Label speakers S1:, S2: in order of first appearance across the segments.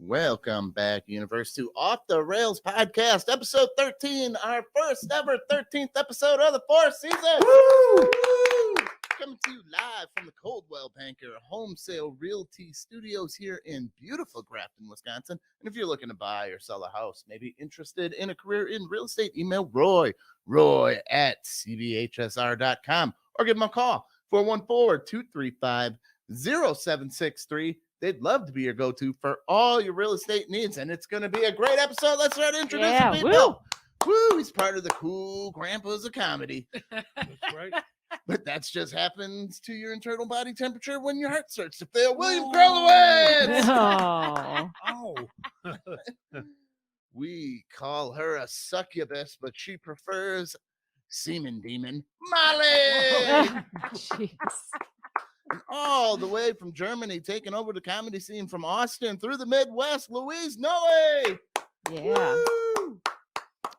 S1: Welcome back, universe, to Off the Rails podcast, episode 13, our first ever 13th episode of the fourth season. Woo! Coming to you live from the Coldwell Banker Home Sale Realty Studios here in beautiful Grafton, Wisconsin. And if you're looking to buy or sell a house, maybe interested in a career in real estate, email Roy at cbhsr.com or give him a call, 414-235-0763. They'd love to be your go-to for all your real estate needs, and it's going to be a great episode. Let's start introducing people. Woo! He's part of the cool grandpas of comedy.
S2: That's right.
S1: But that's just happens to your internal body temperature when your heart starts to fail. William Krolowitz!
S2: Oh.
S1: We call her a succubus, but she prefers semen demon, Molly!
S3: Jeez.
S1: All the way from Germany, taking over the comedy scene from Austin through the Midwest, Luise Noe!
S3: Yeah.
S1: Woo!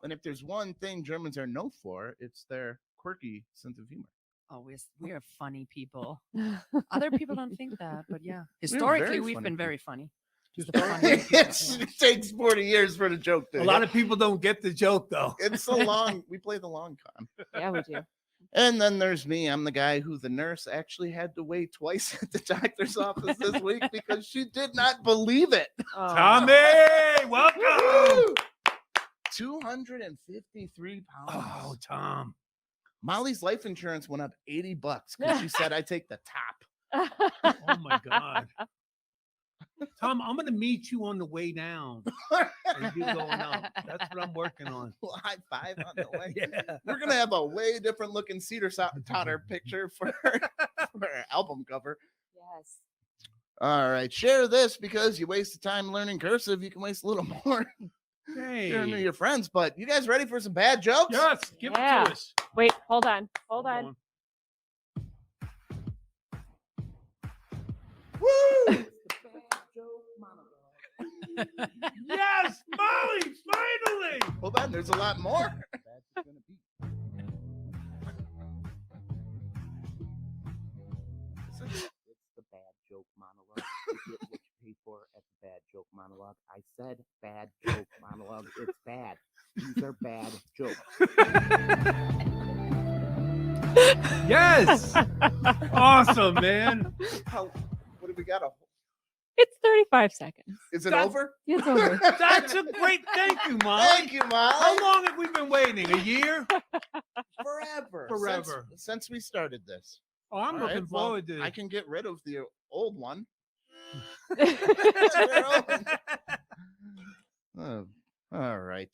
S1: And if there's one thing Germans are known for, it's their quirky sense of humor.
S4: Oh, we are funny people. Other people don't think that, but yeah.
S1: very
S4: Historically, we've
S1: funny
S4: been
S1: people.
S4: very funny.
S1: It takes 40 years for the joke to
S2: A lot of people don't get the joke, though.
S1: It's a long, we play the long con.
S3: Yeah, we do.
S1: And then there's me. I'm the guy who the nurse actually had to wait twice at the doctor's office this week because she did not believe it.
S3: Oh.
S2: Tommy, welcome.
S1: Woo! 253 pounds.
S2: Oh, Tom.
S1: Molly's life insurance went up $80 because she said I take the top.
S2: Oh, my God. Tom, I'm going to meet you on the way down. And you going up. That's what I'm working on.
S1: Well, high five on the way.
S2: Yeah.
S1: We're going to have a way different looking Cedar Totter picture for our album cover.
S3: Yes.
S1: All right. Share this because you wasted time learning cursive. You can waste a little more sharing with
S2: Hey.
S1: your friends. But you guys ready for some bad jokes?
S2: Yes, give it
S3: Yeah.
S2: to us.
S3: Wait, hold on. Hold on.
S1: Woo!
S2: Yes, Molly, finally.
S1: Hold on. There's a lot more.
S5: It's the bad joke monologue. You get what you pay for at the bad joke monologue. I said bad joke monologue. It's bad. These are bad jokes.
S2: Yes. Awesome, man.
S1: What do we got?
S3: It's 35 seconds.
S1: Is it
S2: That's-
S1: over?
S3: It's over.
S2: That's a great thank you, Molly.
S1: Thank you, Molly.
S2: How long have we been waiting? A year?
S1: Forever.
S2: Forever.
S1: Since we started this.
S2: Oh, I'm
S1: All right,
S2: looking
S1: well,
S2: forward to
S1: I
S2: it.
S1: can get rid of the old one. Oh, all right.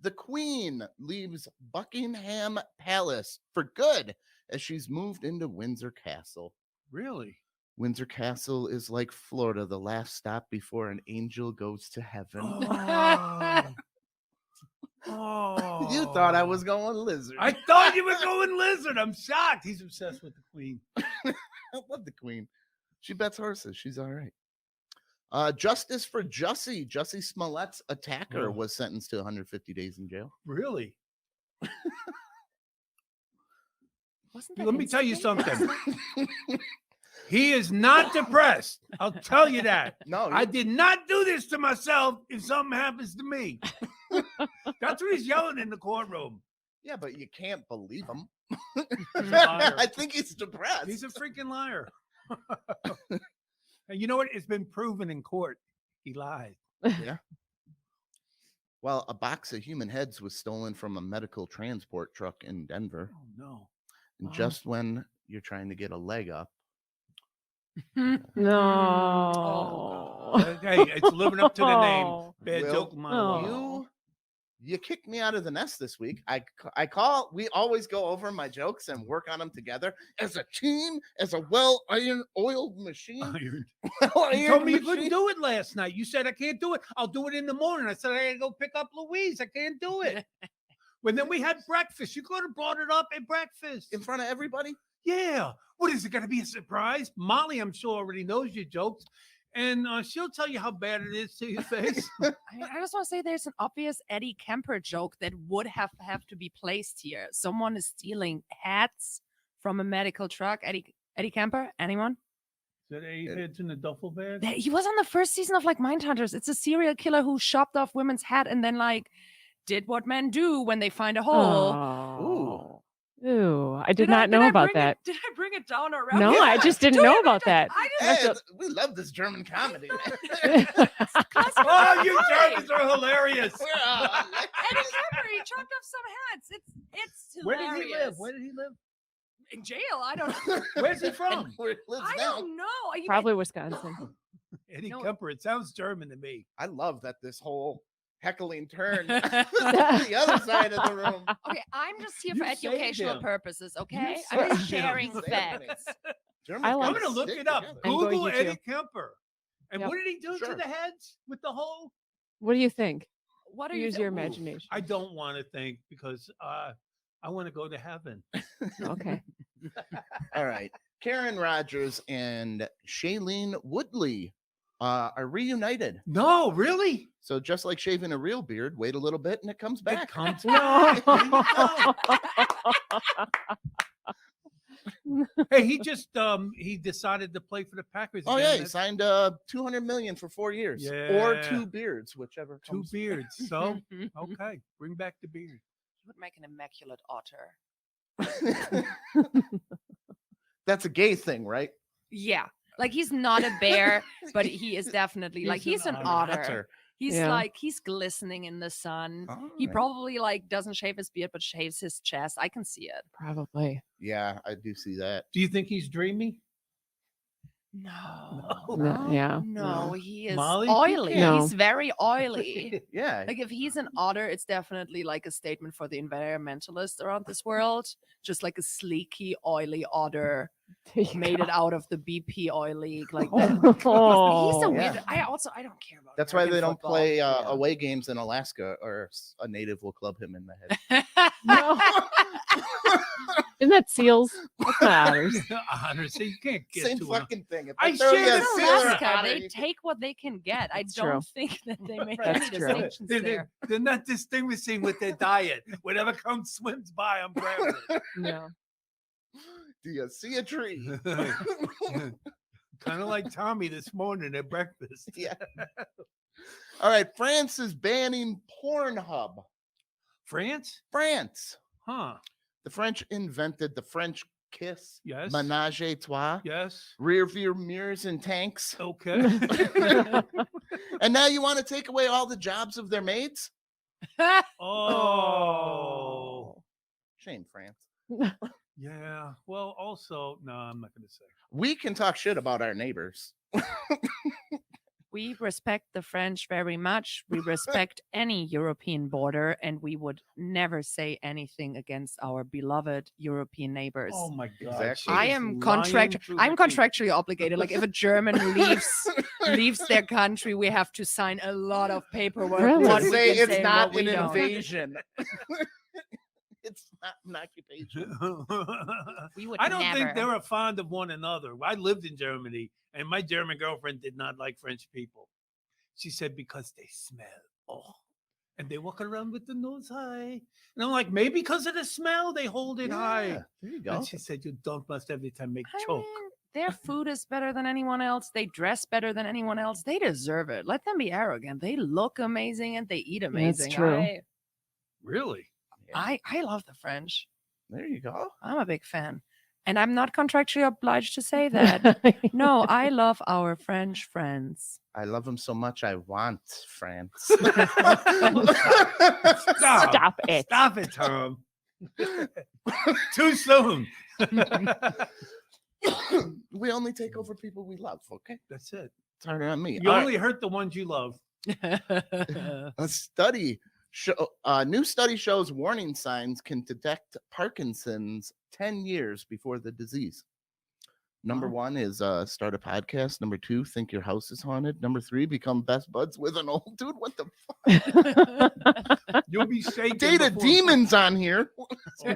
S1: The Queen leaves Buckingham Palace for good as she's moved into Windsor Castle.
S2: Really?
S1: Windsor Castle is like Florida, the last stop before an angel goes to heaven.
S2: Oh.
S1: You thought I was going lizard.
S2: I thought you were going lizard. I'm shocked. He's obsessed with the queen.
S1: I love the Queen. She bets horses. She's all right. Justice for Jussie. Jussie Smollett's attacker
S2: Oh.
S1: was sentenced to 150 days in jail.
S2: Really?
S4: Wasn't that
S2: Let me tell you
S4: instant?
S2: something. He is not depressed. I'll tell you that.
S1: No,
S2: I did not do this to myself if something happens to me. That's what he's yelling in the courtroom.
S1: yeah, but you can't believe him.
S2: He's a liar.
S1: I think he's depressed.
S2: He's a freaking liar. And you know what? It's been proven in court. He lied.
S1: Yeah. Well, a box of human heads was stolen from a medical transport truck in Denver.
S2: Oh, no.
S1: And just when you're trying to get a leg up,
S3: No.
S2: Hey, it's living up to the name.
S3: Oh.
S2: Bad
S1: Will,
S2: joke monologue.
S3: Oh.
S1: you kicked me out of the nest this week. I call, we always go over my jokes and work on them together as a team, as a well-oiled machine.
S2: Iron.
S1: Well-ironed
S2: You told me you
S1: machine.
S2: couldn't do it last night. You said I can't do it. I'll do it in the morning. I said I gotta go pick up Louise. I can't do it. Well, then we had breakfast. You could have brought it up at breakfast.
S1: in front of everybody.
S2: Yeah. What is it going to be a surprise? Molly, I'm sure, already knows your jokes. And she'll tell you how bad it is to your face.
S4: I just want to say there's an obvious Eddie Kemper joke that would have to be placed here. Someone is stealing hats from a medical truck. Eddie Kemper? Anyone?
S2: Is that 8 heads in the duffel bag?
S4: He was on the first season of like Mindhunters. It's a serial killer who chopped off women's head and then like did what men do when they find a hole.
S3: Oh. Ooh, I did not know about that.
S4: Did I bring it down around?
S3: No, I just didn't know about that.
S1: Hey, we love this German comedy. Man.
S2: Oh, you Germans are hilarious.
S1: We're all-
S4: Eddie Kemper, he chopped off some heads. It's
S2: Where
S4: hilarious.
S2: did he live? Where did he live?
S4: In jail? I don't know.
S2: Where's he from?
S1: Where it lives
S4: I
S1: now.
S4: don't know.
S3: Probably Wisconsin.
S2: Eddie
S4: No.
S2: Kemper. It sounds German to me.
S1: I love that this whole heckling turn the other side of the room.
S4: Okay, I'm just here
S2: You
S4: for
S2: saved
S4: educational
S2: him.
S4: purposes, okay?
S2: You
S4: I'm just
S2: saved him.
S4: sharing
S1: Saved
S4: facts.
S1: Germans
S3: I
S2: I'm
S3: like-
S1: gotta
S2: going to look
S1: stick
S2: it up.
S1: together.
S3: I'm going
S2: Google
S3: to
S2: Eddie
S3: too.
S2: Kemper. And
S3: Yep.
S2: what did he do
S1: Sure.
S2: to the heads with the hole?
S3: What do you think?
S4: What are you
S3: Use your
S4: Ooh.
S3: imagination.
S2: I don't want to think because I want to go to heaven.
S3: Okay.
S1: All right. Karen Rogers and Shailene Woodley are reunited.
S2: No, really?
S1: So just like shaving a real beard, wait a little bit and it comes
S2: It
S1: back.
S2: comes
S3: No.
S2: Hey, he just he decided to play for the Packers.
S1: Oh
S2: again.
S1: yeah, he
S2: That's
S1: signed $200 million for 4 years, or
S2: Yeah.
S1: 2 beards, whichever.
S2: two
S1: Comes.
S2: beards. So
S4: You
S2: okay, bring back the beard.
S4: would make an immaculate otter.
S1: That's a gay thing, right?
S4: Yeah. Like he's not a bear, but he is definitely like he's an otter.
S1: Otter.
S4: He's
S3: Yeah.
S4: like he's glistening in the sun.
S1: All
S4: He
S1: right.
S4: probably like doesn't shave his beard, but shaves his chest. I can see it.
S3: Probably.
S1: Yeah, I do see that.
S2: Do you think he's dreamy?
S4: No.
S3: No, yeah.
S4: No, he is
S2: Molly?
S4: oily.
S3: No.
S4: He's very oily.
S1: Yeah.
S4: Like if he's an otter, it's definitely like a statement for the environmentalists around this world. Just like a sleeky, oily otter made it out of the BP oil league. Like that. He's a
S3: Oh,
S4: weird.
S1: Yeah.
S4: I don't care about.
S1: That's why
S4: American
S1: they don't
S4: football.
S1: play
S3: Yeah.
S1: away games in Alaska, or a native will club him in the head.
S3: no. Isn't that seals? That's not otters.
S2: Otter, so you can't get
S1: Same
S2: to him.
S1: fucking thing. If
S2: I
S1: I throw
S2: shared
S1: you a
S2: it
S4: In
S2: in
S1: seal or a
S4: Alaska,
S1: otter,
S4: they
S1: you can-
S4: take what they can get. I
S3: That's
S4: don't
S3: true.
S4: think that they make
S1: That's
S4: any
S3: true.
S4: distinctions
S2: They're,
S4: there.
S2: they're not distinguishing with their diet. Whatever comes swims by, I'm grabbing it.
S3: No.
S1: Do you see a tree?
S2: Kind of like Tommy this morning at breakfast.
S1: Yeah. All right. France is banning Pornhub.
S2: France?
S1: France.
S2: Huh.
S1: The French invented the French kiss,
S2: Yes.
S1: menage a trois,
S2: Yes.
S1: rear view mirrors and tanks.
S2: Okay.
S1: And now you want to take away all the jobs of their maids?
S2: Oh.
S1: Shame, France.
S2: Yeah. Well, also, no, I'm not going to say.
S1: We can talk shit about our neighbors.
S4: We respect the French very much. We respect any European border, and we would never say anything against our beloved European neighbors.
S2: Oh my God.
S1: Exactly.
S4: I
S2: She is
S4: am
S2: lying
S4: contract.
S2: through
S4: I'm
S2: the teeth.
S4: contractually obligated. Like if a German leaves their country, we have to sign a lot of paperwork.
S3: Really?
S4: what
S1: To
S4: we
S1: say
S4: can
S1: it's
S4: say and
S1: not
S4: what
S1: an
S4: we don't.
S1: invasion. It's not an occupation.
S4: We would
S2: I don't
S4: never.
S2: think they were fond of one another. I lived in Germany, and my German girlfriend did not like French people. She said because they smell. Oh, and they walk around with the nose high. And I'm like, maybe because of the smell, they hold it high.
S1: Yeah, there you go.
S2: And she said, you don't must every time make
S4: I
S2: choke.
S4: mean, their food is better than anyone else. They dress better than anyone else. They deserve it. Let them be arrogant. They look amazing and they eat amazing.
S3: true.
S2: Really?
S4: I love the French.
S1: There you go.
S4: I'm a big fan. And I'm not contractually obliged to say that. No, I love our French friends.
S1: I love them so much. I want France.
S3: Stop it.
S2: Stop it, Tom. Too soon.
S1: We only take over people we love. Okay,
S2: That's it.
S1: it's harder on me.
S2: You
S1: All
S2: only hurt the ones you love.
S1: right, new study shows warning signs can detect Parkinson's 10 years before the disease. Number
S2: Wow.
S1: 1 is start a podcast. Number 2, think your house is haunted. Number 3, become best buds with an old dude. What the
S2: You'll be shaking.
S1: date of
S2: before-
S1: demons on here?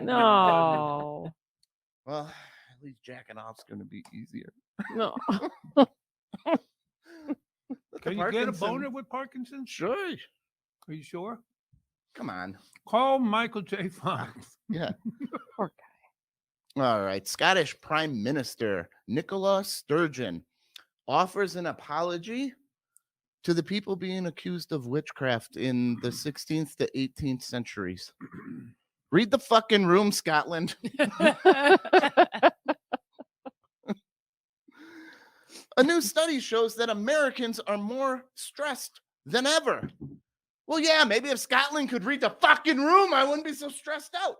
S3: No.
S1: Well, at least jacking off's going to be easier.
S3: No.
S1: Look
S2: Can
S1: at
S2: you get a
S1: Parkinson.
S2: boner with Parkinson's?
S1: Sure.
S2: Are you sure?
S1: Come on.
S2: Call Michael J. Fox.
S1: Yeah.
S3: Poor guy.
S1: All right. Scottish Prime Minister Nicola Sturgeon offers an apology to the people being accused of witchcraft in the 16th to 18th centuries. Read the fucking room, Scotland. A new study shows that Americans are more stressed than ever. Well, yeah, maybe if Scotland could read the fucking room, I wouldn't be so stressed out.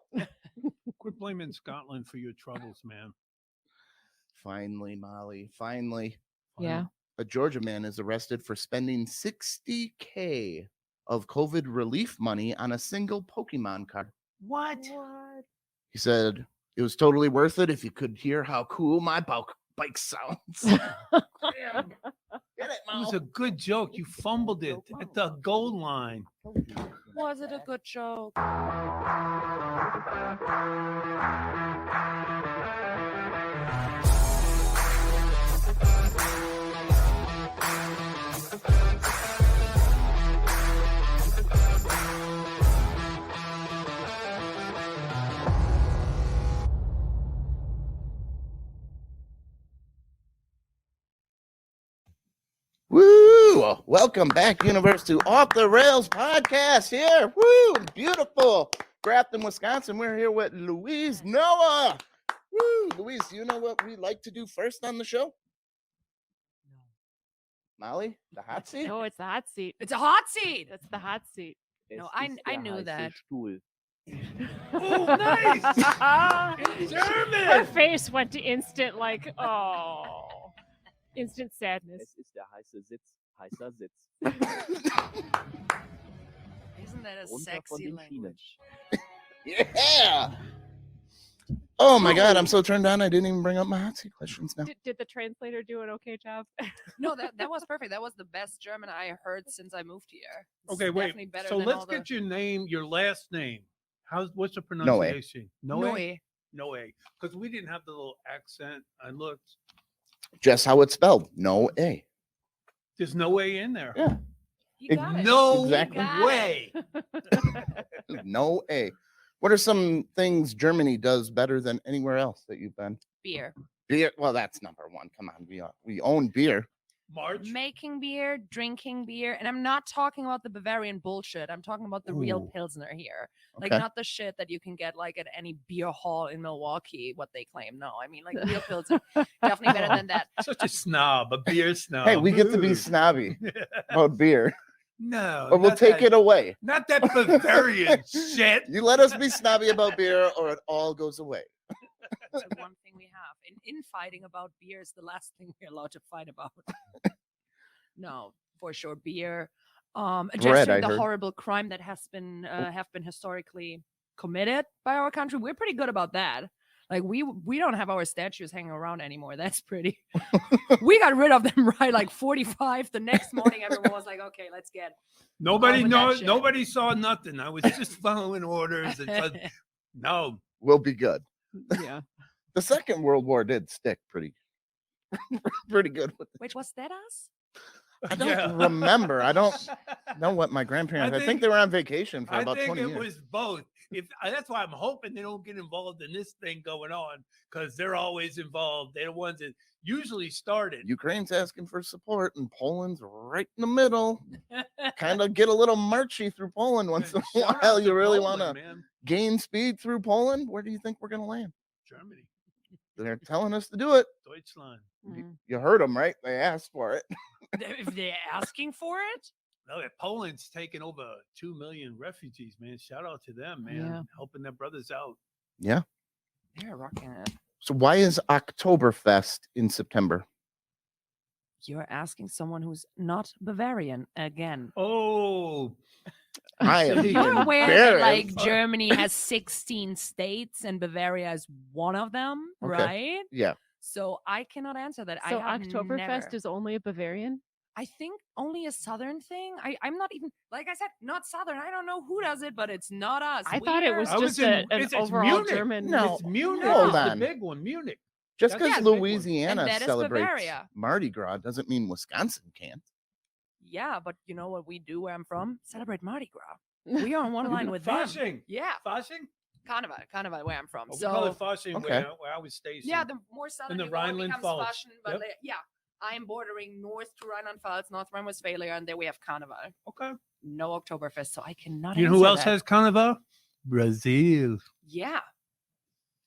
S2: Quit blaming Scotland for your troubles, man.
S1: Finally, Molly, finally.
S3: Yeah.
S1: A Georgia man is arrested for spending $60K of COVID relief money on a single Pokemon card.
S2: What?
S1: He said it was totally worth it if you could hear how cool my bike sounds. Get it,
S2: It
S1: Mo.
S2: was a good joke. You fumbled it at the goal line.
S4: Was it a good joke?
S1: Woo! Welcome back, universe, to Off the Rails podcast here. Woo! Beautiful. Grafton, Wisconsin. We're here with Luise Noe. Woo! Louise, do you know what we like to do first on the show? Molly, the hot seat?
S3: No, it's the hot seat.
S4: It's a hot seat.
S3: That's the hot seat.
S4: No, I knew that.
S2: Oh, nice!
S3: Her
S2: German!
S3: face went to instant, like, oh, instant sadness.
S5: Es ist der heißer Sitz.
S4: Isn't that a
S5: Runter von
S4: sexy
S5: den
S4: language?
S1: Yeah! Oh my God, I'm so turned on. I didn't even bring up my hot seat questions now.
S3: Did the translator do an okay job?
S4: No, that was perfect. That was the best German I heard since I moved here. It's
S2: Okay, wait.
S4: definitely better
S2: So
S4: than
S2: let's
S4: all
S2: get
S4: the...
S2: your name, your last name. What's the pronunciation?
S4: Noe.
S2: Noe. Because we didn't have the little accent. I looked.
S1: Just how it's spelled. No A.
S2: There's no A in there.
S1: Yeah.
S4: You got it.
S2: No
S1: Exactly.
S2: way.
S1: No A. What are some things Germany does better than anywhere else that you've been?
S4: Beer.
S1: Beer. Well, that's number one. Come on, we own beer.
S2: March.
S4: Making beer, drinking beer, and I'm not talking about the Bavarian bullshit. I'm talking about the real
S1: Ooh.
S4: Pilsner here. Like
S1: Okay.
S4: not the shit that you can get like at any beer hall in Milwaukee, what they claim. No, I mean like real Pilsner. Definitely better than that.
S2: Such a snob, a beer snob.
S1: Hey, we get to be snobby about beer,
S2: No.
S1: or we'll
S2: not
S1: take
S2: that-
S1: it away.
S2: Not that Bavarian shit.
S1: You let us be snobby about beer, or it all goes away.
S4: That's the one thing we have. In fighting about beer is the last thing we're allowed to fight about. No, for sure, beer. Addressing
S1: I
S4: the
S1: heard.
S4: horrible crime that have been historically committed by our country. We're pretty good about that. Like we don't have our statues hanging around anymore. That's pretty. We got rid of them right like 45. The next morning, everyone was like, "Okay, let's get."
S2: Nobody
S4: with that
S2: knows.
S4: shit.
S2: Nobody saw nothing. I was just following orders. No.
S1: We'll be good.
S3: Yeah.
S1: The Second World War did stick pretty good with it.
S4: Wait, was that us?
S1: I don't
S2: Yeah.
S1: remember. I don't know what my grandparents. I think they were on vacation for
S2: I
S1: about
S2: think
S1: 20
S2: it
S1: years.
S2: was both. That's why I'm hoping they don't get involved in this thing going on, because they're always involved. They're the ones that usually started.
S1: Ukraine's asking for support, and Poland's right in the middle. Kind of get a little marchy through Poland once in a
S2: Shout out
S1: while.
S2: to
S1: You really want
S2: Poland,
S1: to
S2: man.
S1: gain speed through Poland? Where do you think we're going to land?
S2: Germany,
S1: They're telling us to do it.
S2: Deutschland.
S3: Mm.
S1: You heard them, right? They asked for it.
S4: If they're asking for it,
S2: No, Poland's taken over 2 million refugees, man. Shout out to them, man,
S3: Yeah.
S2: helping their brothers out.
S1: Yeah.
S4: they're rocking it.
S1: So why is Oktoberfest in September?
S4: You're asking someone who's not Bavarian again.
S2: Oh,
S1: I am
S2: You're
S4: You're aware that
S1: embarrassed.
S4: like Germany has 16 states and Bavaria is one of them,
S1: Okay.
S4: right?
S1: Yeah.
S4: So I cannot answer that.
S3: So
S4: I have
S3: Oktoberfest
S4: never.
S3: is only a Bavarian?
S4: I think only a southern thing. I'm not even like I said, not southern. I don't know who does it, but it's not us.
S3: I thought it
S4: We're-
S3: was
S2: I was
S3: just
S2: in-
S3: an
S2: it's
S3: overall
S2: Munich.
S3: German.
S1: No.
S2: it's Munich.
S1: hold
S2: It's the
S1: on.
S2: big one, Munich.
S1: Just
S2: That's
S1: because
S2: the big one.
S1: Louisiana
S4: And that is
S1: celebrates
S4: Bavaria.
S1: Mardi Gras doesn't mean Wisconsin can't.
S4: Yeah, but you know what we do where I'm from? Celebrate Mardi Gras. We are on one line with them.
S2: Fasching.
S4: Yeah,
S2: Fasching?
S4: Carnival where I'm from.
S2: Oh, we call
S4: So
S2: it Fasching
S1: Okay.
S2: where I was stationed.
S4: yeah, the more southern
S2: the
S4: you go, it
S2: Rhineland
S4: becomes
S2: Pfalz.
S4: Fasching, but
S2: Yep.
S4: yeah, I'm bordering north to Rheinland-Pfalz, North Rhine-Westphalia, and there we have Carnival.
S2: Okay.
S4: No Oktoberfest, so I cannot.
S2: You know who
S4: answer
S2: else
S4: that.
S2: has Carnival? Brazil.
S4: Yeah.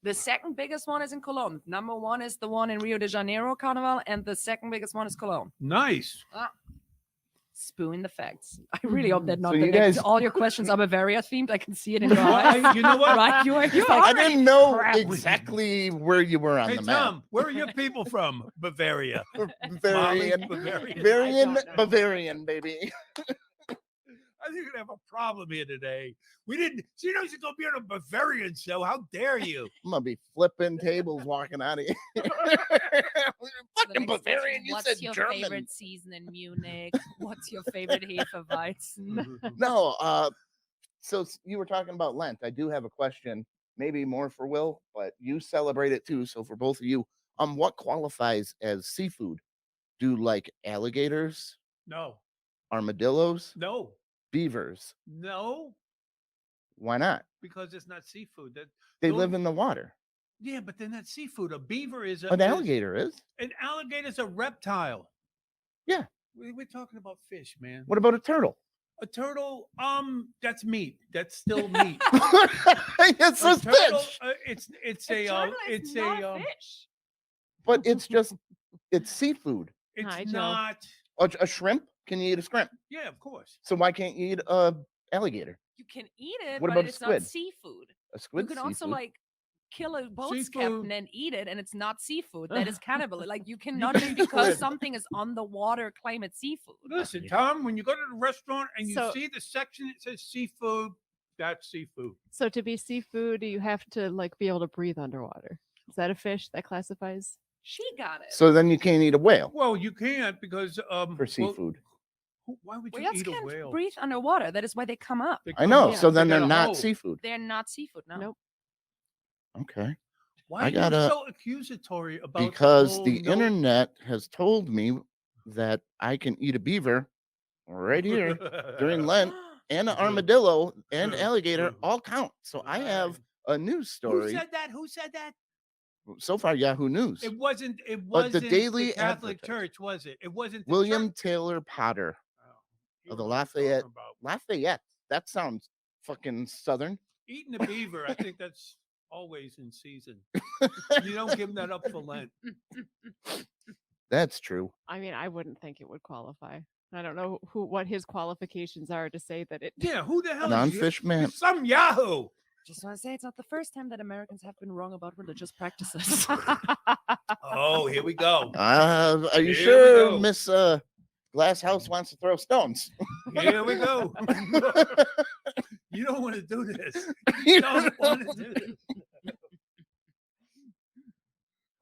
S4: The second biggest one is in Cologne. Number one is the one in Rio de Janeiro Carnival, and the second biggest one is Cologne.
S2: Nice.
S4: Spewing the facts. I really hope that not
S1: So
S4: the
S1: you
S4: next,
S1: guys-
S4: all your questions are Bavaria themed. I can see it in your
S2: Well,
S4: eyes.
S2: you know what?
S4: Right? You are
S1: I
S4: already
S1: didn't know
S4: crap.
S1: exactly where you were on
S2: Hey,
S1: the map.
S2: Tom, where are your people from? Bavaria.
S1: Bavarian,
S2: Molly, Bavaria.
S1: Bavarian,
S3: I don't know.
S1: Bavarian, baby.
S2: I think we're going to have a problem here today. We didn't. So you know she's going to be on a Bavarian show. How dare you?
S1: I'm gonna be flipping tables walking out of here.
S4: The
S1: Fucking
S4: next
S1: Bavarian,
S4: question,
S1: you
S4: what's
S1: said
S4: your
S1: German.
S4: favorite season in Munich? What's your favorite Hefeweizen?
S1: No, so you were talking about Lent. I do have a question, maybe more for Will, but you celebrate it too. So for both of you, what qualifies as seafood? Do like alligators,
S2: No.
S1: armadillos,
S2: No.
S1: beavers?
S2: No.
S1: Why not?
S2: Because it's not seafood.
S1: They
S2: Those-
S1: live in the water.
S2: Yeah, but they're not seafood. A beaver is
S1: An alligator is.
S2: An alligator's a reptile.
S1: Yeah.
S2: We're talking about fish, man.
S1: What about a turtle?
S2: A turtle, that's meat. That's still meat.
S1: It's
S2: A
S1: a
S2: turtle,
S1: fish,
S2: it's
S4: A
S2: a
S4: turtle is
S2: it's
S4: not
S2: a
S4: fish.
S1: but it's just it's seafood.
S2: it's
S3: Hi, Joe.
S2: not.
S1: A shrimp? Can you eat a shrimp?
S2: Yeah, of course.
S1: So why can't you eat a alligator?
S4: You can eat it,
S1: What
S4: but
S1: about a
S4: it's
S1: squid?
S4: not seafood.
S1: A squid?
S4: You can also
S1: seafood?
S4: like kill a boat's
S2: Seafood.
S4: captain and eat it, and it's not seafood. That is cannibal. Like you cannot just because
S2: squid.
S4: something is on the water claim it's seafood.
S2: Listen, Tom, when you go to the restaurant and you
S3: So-
S2: see the section that says seafood, that's seafood.
S3: So to be seafood, you have to like be able to breathe underwater. Is that a fish that classifies?
S4: She got it.
S1: So then you can't eat a whale
S2: Well, you can't because
S1: for seafoud.
S2: Why would you
S4: Whales
S2: eat a
S4: can't
S2: whale?
S4: breathe underwater. That is why they come up.
S2: They
S1: I
S2: come
S1: know.
S2: up,
S1: So
S2: they
S1: then
S2: got
S1: they're
S2: a
S1: not
S2: hole.
S1: seafood.
S4: They're not seafood. No.
S3: Nope.
S1: Okay.
S2: Why
S1: I
S2: are you
S1: gotta-
S2: so accusatory about
S1: Because
S2: whole
S1: the
S2: no-
S1: internet has told me that I can eat a beaver right here during Lent, and an
S2: True.
S1: armadillo and
S2: True,
S1: alligator
S2: true.
S1: all count. So I have
S2: Right.
S1: a news
S2: Who
S1: story.
S2: said that? Who said that?
S1: So far, Yahoo News.
S2: It wasn't. It
S1: But
S2: wasn't
S1: the Daily
S2: Catholic
S1: Advertiser.
S2: Church, was it? It wasn't the
S1: William
S2: church?
S1: Taylor Potter
S2: Oh, you
S1: of the
S2: know what I'm talking
S1: Lafayette.
S2: about.
S1: Lafayette. That sounds fucking southern.
S2: Eating a beaver, I think that's always in season. You don't give that up for Lent.
S1: That's true.
S3: I mean, I wouldn't think it would qualify. I don't know what his qualifications are to say that it.
S2: Yeah, who the hell is you?
S1: Non-fish man.
S2: Some Yahoo.
S4: Just want to say it's not the first time that Americans have been wrong about religious practices.
S2: Oh, here we go.
S1: Are you
S2: Here we
S1: sure
S2: go.
S1: Miss Glass House wants to throw stones?
S2: Here we go. You don't want to do this.
S1: You
S2: You don't want to do this.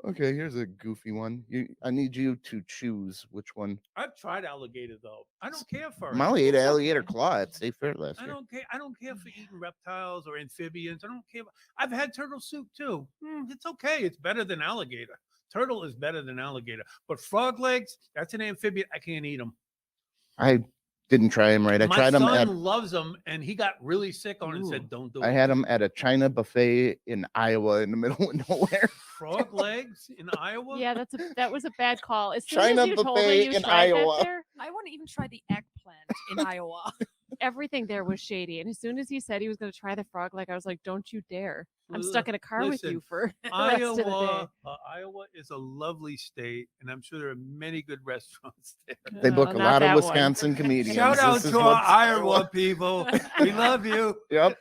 S1: Okay, here's a goofy one. I need you to choose which one.
S2: I've tried alligator though. I don't care for it.
S1: Molly ate alligator claw at State Fair last
S2: I
S1: year.
S2: don't care. I don't care for eating reptiles or amphibians. I don't care. I've had turtle soup too. It's okay. It's better than alligator. Turtle is better than alligator. But frog legs, that's an amphibian. I can't eat them.
S1: I didn't try him right. I
S2: My
S1: tried him
S2: son
S1: at
S2: loves them, and he got really sick on it and
S3: Ooh.
S2: said, "Don't do
S1: I
S2: it."
S1: had him at a China buffet in Iowa in the middle of nowhere.
S2: Frog legs in Iowa.
S3: Yeah, that was a bad call. As soon
S1: China
S3: as you told
S1: buffet
S3: me you
S1: in
S3: tried
S1: Iowa.
S3: that there,
S4: I want to even try the eggplant in Iowa.
S3: everything there was shady. And as soon as he said he was going to try the frog leg, I was like, "Don't you dare! I'm stuck in a car with
S2: Listen,
S3: you for the rest of the day."
S2: Iowa is a lovely state, and I'm sure there are many good restaurants there.
S1: They book a
S3: not
S1: lot of
S3: that one.
S1: Wisconsin comedians.
S2: Shout out
S1: This is
S2: to our
S1: what's-
S2: Iowa people. We love you.
S1: Yep.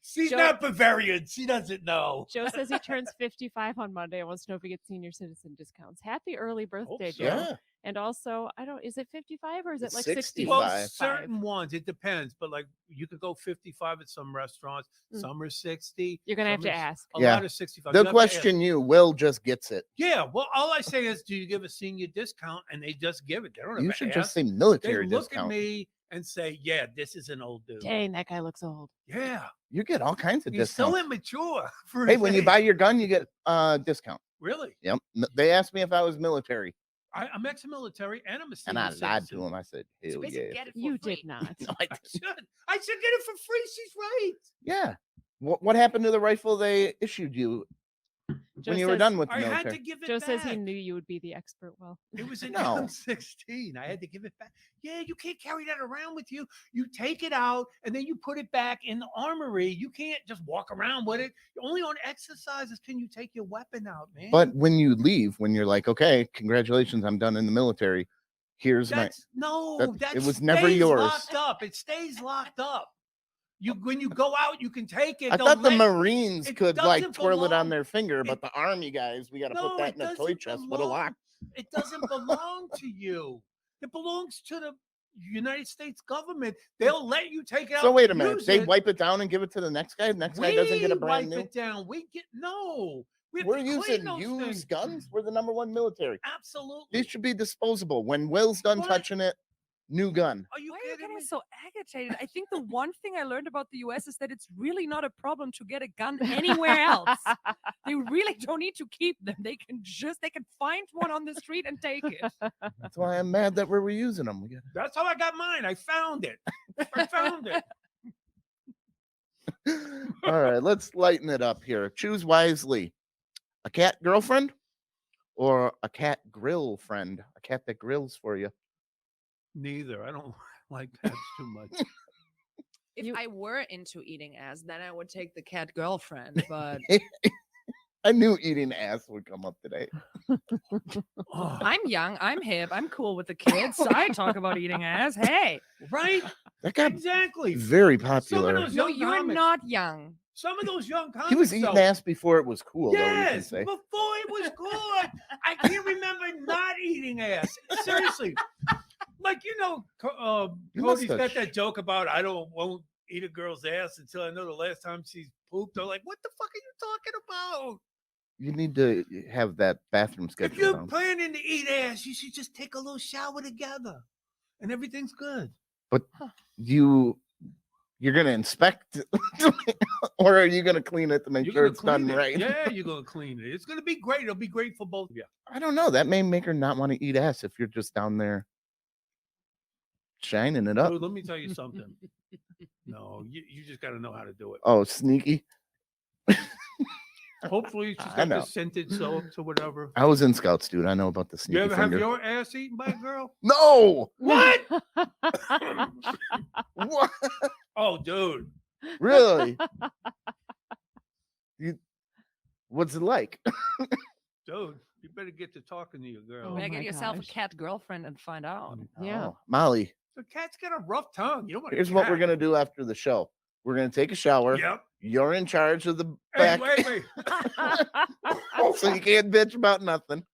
S2: She's
S3: Joe-
S2: not Bavarian. She doesn't know.
S3: Joe says he turns 55 on Monday and wants to know if he gets senior citizen discounts. Happy early birthday,
S2: so.
S3: Joe.
S1: Yeah.
S3: And also, is it 55 or is it
S1: It's
S3: like
S1: 65.
S3: 60?
S2: Well, certain ones, it depends. But like you could go 55 at some restaurants.
S3: Mm.
S2: Some are 60.
S3: You're going to have
S2: some
S3: to
S2: are
S3: ask.
S2: A
S1: Yeah.
S2: lot of 65.
S1: The
S2: You have to ask.
S1: question you, Will just gets it.
S2: Yeah. Well, all I say is, do you give a senior discount? And they just give it. They don't
S1: You
S2: have to
S1: should just
S2: ask.
S1: say
S2: They
S1: military
S2: look
S1: discount.
S2: at me and say, "Yeah, this is an old dude."
S3: Dang, that guy looks old.
S2: Yeah.
S1: You get all kinds of
S2: He's so
S1: discounts.
S2: immature. For
S1: Hey,
S2: his
S1: when you
S2: age.
S1: buy your gun, you get discount.
S2: Really?
S1: Yep. They asked me if I was military,
S2: I'm ex-military and I'm a
S1: and I
S2: senior
S1: lied
S2: citizen.
S1: to him. I said,
S4: So
S1: "Hell
S4: basically
S1: yeah."
S4: get it for
S3: You
S4: free.
S3: did not.
S1: No, I
S2: I
S1: didn't.
S2: should. I should get it for free. She's right.
S1: Yeah. What happened to the rifle they issued you? when you were done with the
S2: I had
S1: military.
S2: to give it
S3: Joe
S2: back.
S3: says he knew you would be the expert. Well,
S2: It was in
S1: No.
S2: M16. I had to give it back. Yeah, you can't carry that around with you. You take it out and then you put it back in the armory. You can't just walk around with it. Only on exercises can you take your weapon out, man.
S1: But when you leave, when you're like, okay, congratulations, I'm done in the military. Here's
S2: that's
S1: it was never
S2: stays
S1: yours.
S2: Locked up. It stays locked up. When you go out, you can take it.
S1: I
S2: They'll
S1: thought the
S2: let-
S1: Marines
S2: it
S1: could like
S2: doesn't
S1: twirl it on
S2: belong-
S1: their finger, but
S2: it-
S1: the Army guys, we got to put
S2: No,
S1: that
S2: it
S1: in a toy
S2: doesn't
S1: chest with a
S2: belong-
S1: lock.
S2: It doesn't belong to you. It belongs to the United States government. They'll let you take it out.
S1: So wait a
S2: and
S1: minute,
S2: use
S1: they
S2: it.
S1: wipe it down and give it to the next guy. The next guy doesn't get a brand
S2: wipe
S1: new.
S2: it down. We get no. We have
S1: We're
S2: to clean
S1: using
S2: those
S1: used
S2: things.
S1: guns. We're the #1 military.
S2: Absolutely.
S1: These should be disposable. When Will's done
S2: What?
S1: touching it, new gun.
S2: Are you
S4: Why are you
S2: kidding
S4: getting
S2: me?
S4: so agitated? I think the one thing I learned about the US is that it's really not a problem to get a gun anywhere else. They really don't need to keep them. They can find one on the street and take it.
S1: That's why I'm mad that we're reusing them.
S2: That's how I got mine. I found it. I found it.
S1: All right, let's lighten it up here. Choose wisely. A cat girlfriend or a cat grill friend? A cat that grills for you.
S2: Neither. I don't like cats too much.
S4: If I were into eating ass, then I would take the cat girlfriend. But
S1: I knew eating ass would come up today.
S2: Oh,
S4: I'm young, I'm hip, I'm cool with the kids. So I talk about eating ass. Hey,
S2: right?
S1: That got
S2: Exactly.
S1: very
S2: Some of
S1: popular.
S2: those
S4: no,
S2: young
S4: you're
S2: comics-
S4: not young.
S2: Some of those young comics.
S1: He was eating
S2: though,
S1: ass before it was cool, though, you can
S2: Yes,
S1: say.
S2: before it was good. I can't remember not eating ass. Seriously. Like,
S1: You must
S2: Cody's
S1: have
S2: got that joke about won't eat a girl's ass until I know the last time she's pooped. I'm like, what the fuck are you talking about?
S1: You need to have that bathroom
S2: If
S1: schedule
S2: you're
S1: down.
S2: planning to eat ass, you should just take a little shower together and everything's good.
S1: But you're going to inspect or are you going to clean it to make
S2: You're
S1: sure
S2: gonna
S1: it's done
S2: clean it.
S1: right?
S2: Yeah, you're going to clean it. It's going to be great. It'll be great for both of you.
S1: I don't know. That may make her not want to eat ass if you're just down there shining it up.
S2: Dude, let me tell you something. No, you just got to know how to do it.
S1: Oh, sneaky.
S2: Hopefully, she's
S1: I
S2: got
S1: know.
S2: the scented soaps or whatever.
S1: I was in Scouts, dude. I know about the sneaky
S2: You ever
S1: finger.
S2: have your ass eaten by a girl?
S1: No!
S2: What?
S1: What?
S2: Oh, dude.
S1: Really? What's it like?
S2: Dude, you better get to talking to your girl.
S3: Oh
S4: Better
S3: my
S4: get yourself
S3: gosh.
S4: a cat girlfriend and find out.
S3: Yeah.
S1: Oh, Molly,
S2: The cat's got a rough tongue. You don't want
S1: here's what we're going to do after the show. We're going to take a shower.
S2: Yep.
S1: You're in charge of the
S2: Hey,
S1: back.
S2: wait.
S1: So you can't bitch about nothing.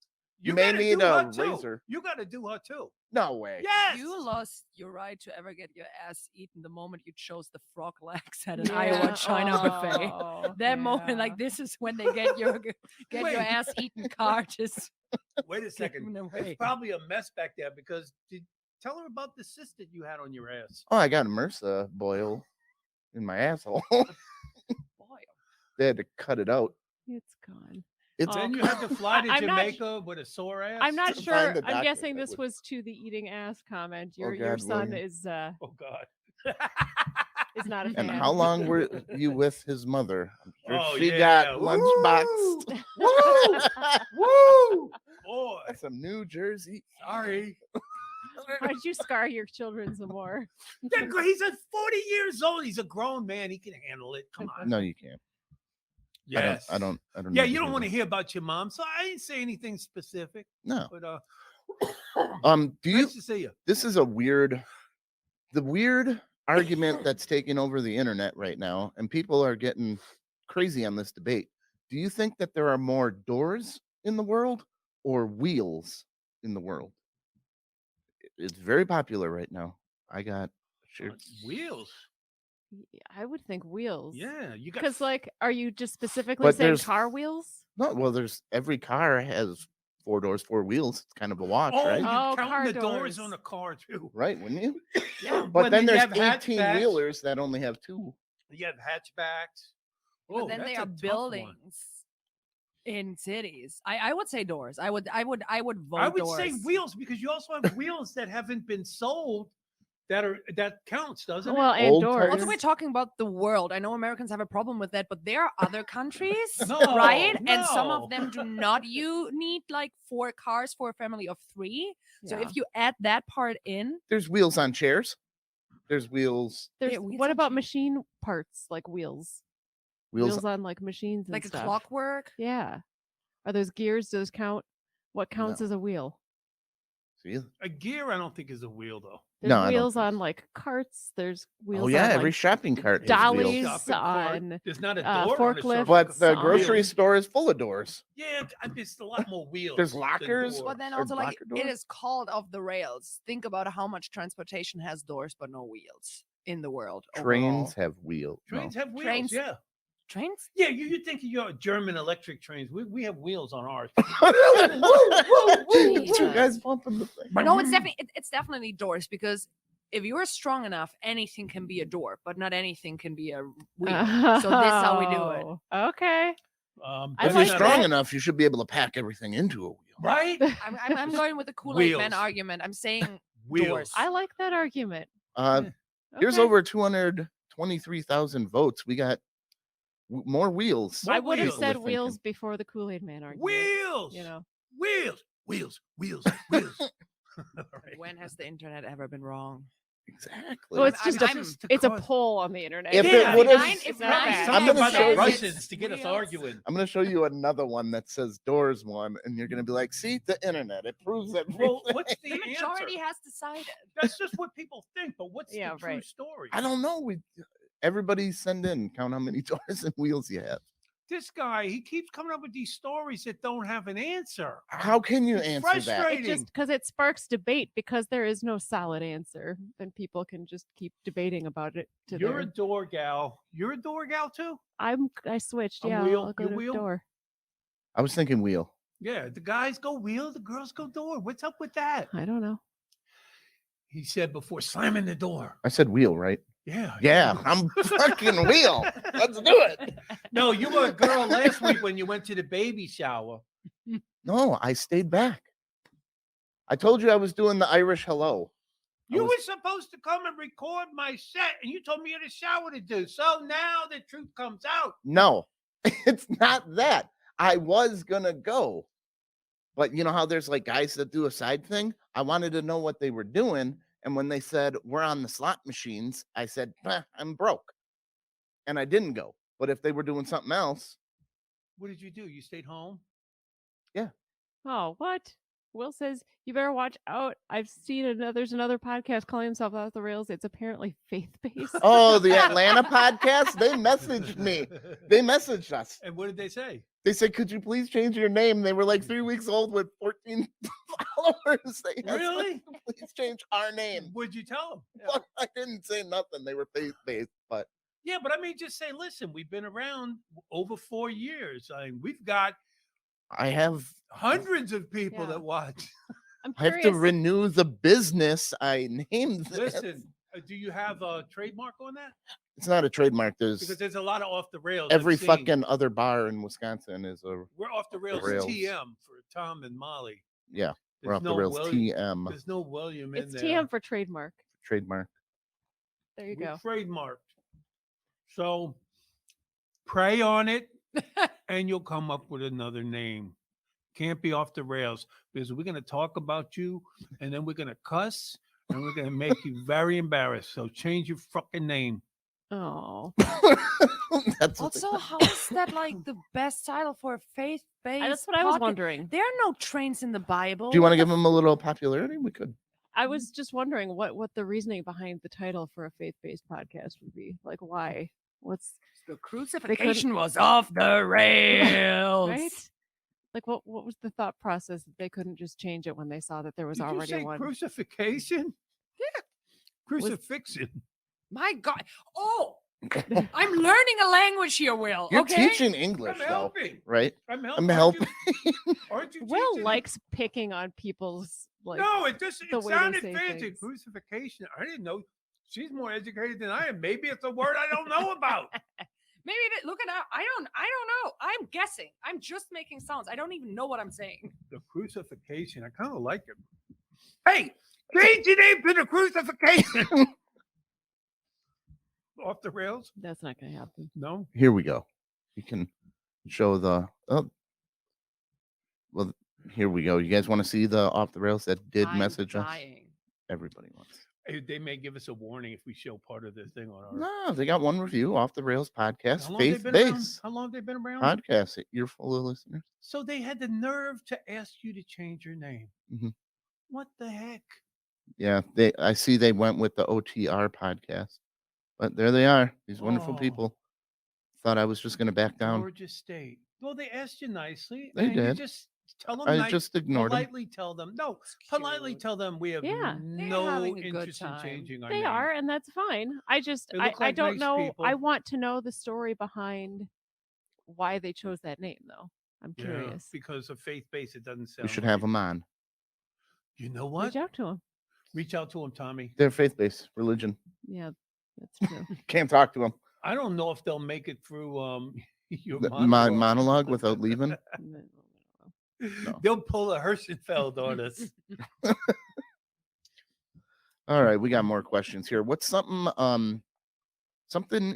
S1: You may
S2: gotta
S1: need
S2: do
S1: a
S2: her too.
S1: razor.
S2: You got to do her too.
S1: No way.
S2: Yes.
S4: You lost your right to ever get your ass eaten the moment you chose the frog legs at an
S3: Yeah.
S4: Iowa China buffet.
S3: Oh,
S4: That moment,
S3: yeah.
S4: like this is when they get your
S2: Wait.
S4: ass eaten card. Just
S2: Wait a second.
S4: given away.
S2: It's probably a mess back there because tell her about the cyst that you had on your ass.
S1: Oh, I got a MRSA boil in my asshole.
S4: Boy,
S1: They had to cut it out.
S3: It's gone.
S1: It's
S2: Then
S3: Oh.
S2: you had to fly to
S3: I'm not
S2: Jamaica with a sore ass.
S3: I'm not
S1: Find
S3: sure.
S1: the
S3: I'm
S1: doctor
S3: guessing
S1: that
S3: this
S1: would-
S3: was to the eating ass comment. Your
S1: God,
S3: son
S1: William.
S3: is
S2: Oh God.
S3: not a fan.
S1: And how long were you with his mother? I'm sure
S2: Oh,
S1: she
S2: yeah.
S1: got
S2: Woo!
S1: lunchboxed. Woo!
S2: Boy,
S1: That's some New Jersey.
S2: sorry.
S3: Why'd you scar your children some more?
S2: He's at 40 years old. He's a grown man. He can handle it. Come on.
S1: No, you can't.
S2: Yes.
S1: I don't.
S2: Yeah,
S1: need
S2: you don't
S1: hear
S2: want to
S1: that.
S2: hear about your mom, so I didn't say anything specific.
S1: No.
S2: But
S1: Do you?
S2: nice to see you.
S1: This is the weird argument that's taking over the internet right now, and people are getting crazy on this debate. Do you think that there are more doors in the world or wheels in the world? It's very popular right now. I got sure.
S2: Wheels.
S3: I would think wheels.
S2: Yeah, you got.
S3: Because, like, are you just specifically
S1: But
S3: saying
S1: there's-
S3: car wheels?
S1: No, well, there's every car has 4 doors, 4 wheels. It's kind of a watch,
S2: oh,
S1: right?
S2: you're
S3: Oh, car
S2: counting the doors
S3: doors.
S2: on the car too.
S1: Right, wouldn't you?
S2: Yeah,
S1: But then
S2: you
S1: there's
S2: have
S1: 18
S2: hatchbacks.
S1: wheelers that only have 2.
S2: You have hatchbacks.
S4: but
S2: Oh,
S4: then
S2: that's
S4: they
S2: a
S4: are
S2: tough one.
S4: buildings in cities. I would say doors. I would vote
S2: I would
S4: doors.
S2: say wheels because you also have wheels that haven't been sold that counts, doesn't
S3: Well,
S2: it?
S3: and
S1: Old
S3: doors.
S4: Also, we're talking about the world. I know Americans have a problem with that, but there are other countries,
S2: No,
S4: right? And some
S2: no.
S4: of them do not. You need like 4 cars for a family of 3. So
S3: Yeah.
S4: if you add that part in,
S1: There's wheels on chairs. There's wheels.
S3: There's
S4: wheels
S3: what
S4: on
S3: about
S4: cheese.
S3: machine parts like wheels? Wheels on like machines and
S4: like a
S3: stuff.
S4: clockwork,
S3: Yeah. Are those gears? Those count? What counts
S1: No.
S3: as a wheel?
S1: See?
S2: A gear, I don't think is a wheel though.
S3: There's
S1: No, I don't
S3: wheels
S1: think
S3: on
S1: so.
S3: like carts. There's wheels
S1: Oh yeah,
S3: on
S1: every
S3: like
S1: shopping cart has
S3: dollies.
S1: wheels.
S2: Shopping cart,
S3: on,
S2: there's not a
S3: uh,
S2: door on a
S3: forklifts.
S2: shopping
S1: But
S2: cart.
S1: the
S3: on-
S1: grocery
S2: Wheels.
S1: store is full of doors.
S2: Yeah, there's a lot more wheels.
S1: There's
S2: than
S1: lockers.
S2: doors.
S4: but then
S1: Or
S4: also like
S1: locker
S4: it
S1: doors?
S4: is called off the rails. Think about how much transportation has doors but no wheels in the world.
S1: Trains
S4: overall.
S1: have wheels.
S2: Trains have wheels.
S4: Trains-
S2: Yeah,
S4: Trains?
S2: yeah. You think of your German electric trains? We have wheels on ours.
S1: Two
S4: Jesus.
S1: guys pumping the thing.
S4: No, it's definitely doors because if you're strong enough, anything can be a door, but not anything can be a wheel. So this is how we do it.
S3: Oh, okay.
S2: But
S3: I
S1: If
S2: it's
S1: you're
S3: like
S2: not
S1: strong
S3: that.
S1: enough, you should be able to pack everything into a wheel.
S2: right?
S4: I'm going with the Kool-Aid Man
S2: Wheels.
S4: argument. I'm saying
S2: Wheels.
S4: doors.
S3: I like that argument.
S1: Here's
S3: Okay.
S1: over 223,000 votes. We got more wheels.
S2: What
S3: I would have
S2: wheels?
S3: said
S1: We're thinking.
S3: wheels before the Kool-Aid Man argument.
S2: Wheels.
S3: You know.
S2: Wheels. Wheels. All right.
S4: When has the internet ever been wrong?
S1: Exactly.
S3: Well, it's
S4: I'm-
S3: just
S4: I'm-
S3: it's a
S2: cause-
S3: poll on the internet.
S1: If
S2: Yeah,
S1: it would have,
S3: It's not bad.
S2: Something
S1: I'm gonna
S2: about
S1: show
S2: the
S1: you-
S2: Russians to get us
S4: Wheels.
S2: arguing.
S1: I'm going to show you another one that says doors one, and you're going to be like, see, the internet. It proves everything.
S2: Well, what's the
S4: The majority
S2: answer?
S4: has decided.
S2: That's just what people think, but what's
S3: Yeah,
S2: the true
S3: right.
S2: story?
S1: I don't know. Everybody send in, count how many doors and wheels you have.
S2: This guy, he keeps coming up with these stories that don't have an answer.
S1: How can you
S2: It's
S1: answer that?
S2: frustrating.
S3: It just because it sparks debate because there is no solid answer, then people can just keep debating about it.
S2: You're a door gal. You're a door gal too?
S3: I switched.
S2: A
S3: Yeah,
S2: wheel?
S3: I'll go
S2: You
S3: to
S2: wheel?
S3: door.
S1: I was thinking wheel.
S2: Yeah, the guys go wheel, the girls go door. What's up with that?
S3: I don't know.
S2: He said before slamming the door.
S1: I said wheel, right?
S2: Yeah.
S1: Yeah, I'm fucking wheel. Let's do it.
S2: No, you were a girl last week when you went to the baby shower.
S1: No, I stayed back. I told you I was doing the Irish hello.
S2: You
S1: was-
S2: were supposed to come and record my set, and you told me you had a shower to do. So now the truth comes out.
S1: No, it's not that. I was going to go. But you know how there's like guys that do a side thing? I wanted to know what they were doing. And when they said, we're on the slot machines, I said, I'm broke. And I didn't go. But if they were doing something else,
S2: What did you do? You stayed home?
S3: Oh, what? Will says you better watch out. I've seen there's another podcast calling himself Off the Rails. It's apparently faith-based.
S1: oh, the Atlanta podcast, they messaged me. They messaged us.
S2: And what did they say?
S1: They said, could you please change your name? They were like 3 weeks old with 14 followers. They asked us
S2: Really?
S1: to please change our name.
S2: What'd you tell them?
S1: Well, I didn't say nothing. They were faith-based, but
S2: Yeah, but I mean, just say, listen, we've been around over 4 years. I mean, we've got
S1: I have
S2: hundreds of people
S3: Yeah.
S2: that watch.
S3: I'm
S1: I have
S3: curious.
S1: to renew the business I named this.
S2: Listen, do you have a trademark on that?
S1: It's not a trademark.
S2: Because
S1: There's
S2: there's a lot of off the rails.
S1: every
S2: I've seen.
S1: fucking other bar in Wisconsin is a
S2: We're off the rails,
S1: rails.
S2: TM for Tom and Molly.
S1: yeah. We're
S2: There's
S1: off the
S2: no
S1: rails
S2: William,
S1: TM
S2: There's no William in
S3: it's
S2: there.
S3: TM for trademark.
S1: trademark.
S3: There you
S2: We
S3: go.
S2: trademarked. So pray on it, and you'll come up with another name. Can't be off the rails because we're going to talk about you, and then we're going to cuss, and we're going to make you very embarrassed. So change your fucking name.
S3: Oh,
S1: That's what
S4: Also, how is that like the best title for a faith-based?
S3: that's what I was
S4: podcast?
S3: wondering.
S4: There are no trains in the Bible.
S1: Do you want to give them a little popularity? We could.
S3: I was just wondering what the reasoning behind the title for a faith-based podcast would be. Like, why? What's
S4: The crucifixion was off the rails.
S3: right? Like, what was the thought process that they couldn't just change it when they saw that there was
S2: Did you
S3: already
S2: say
S3: one?
S2: crucifixion?
S4: Yeah.
S2: Crucifixion.
S4: My God. Oh, I'm learning a language here, Will.
S1: You're
S4: okay?
S1: teaching English,
S2: I'm
S1: though,
S2: helping.
S1: right?
S2: I'm
S1: I'm
S2: helping.
S1: helping.
S2: Aren't you
S3: Will
S2: teaching?
S3: likes picking on people's like.
S2: No, it just
S3: the
S2: it
S3: way they
S2: sounded
S3: say
S2: fancy.
S3: things.
S2: Crucifixion. I didn't know. She's more educated than I am. Maybe it's a word I don't know about.
S4: Maybe it, look at that. I don't know. I'm guessing. I'm just making sounds. I don't even know what I'm saying.
S2: The crucifixion. I kind of like it. Hey, Change your name to the crucifixion. Off the rails?
S3: That's not going to happen.
S2: No.
S1: Here we go. You can show the. Oh, well, here we go. You guys want to see the off the rails that did
S4: I'm
S1: message us?
S4: dying.
S1: Everybody wants.
S2: They may give us a warning if we show part of the thing on our.
S1: No, they got one review off the rails podcast,
S2: How long they
S1: faith
S2: been around?
S1: based
S2: How long they been around?
S1: podcast. You're full of listeners.
S2: So they had the nerve to ask you to change your name.
S1: Mhm.
S2: What the heck?
S1: Yeah, I see they went with the OTR podcast, but there they are. These wonderful
S2: Oh.
S1: people. Thought I was just going to back down.
S2: Gorgeous state. Well, they asked you nicely.
S1: They
S2: and you
S1: did.
S2: just tell them.
S1: I just ignored them.
S2: politely tell them. No, politely
S4: cute.
S2: tell them we have
S3: Yeah,
S4: they're
S2: no
S4: having a good
S2: interest in
S4: time.
S2: changing our
S3: They
S2: name.
S3: are, and that's fine. I just,
S2: They look
S3: I
S2: like
S3: don't
S2: nice
S3: know.
S2: people.
S3: I want to know the story behind why they chose that name, though. I'm
S2: Yeah,
S3: curious.
S2: because of faith-based, it doesn't sound.
S1: We should
S2: like
S1: have
S2: it.
S1: them on.
S2: You know what?
S3: Reach out to them.
S2: Reach out to them, Tommy.
S1: They're faith based religion.
S3: Yeah, that's true.
S1: Can't talk to them.
S2: I don't know if they'll make it through your
S1: My
S2: monologue.
S1: monologue without leaving. No.
S2: They'll pull a Hirschenfeld on us.
S1: All right, we got more questions here. What's something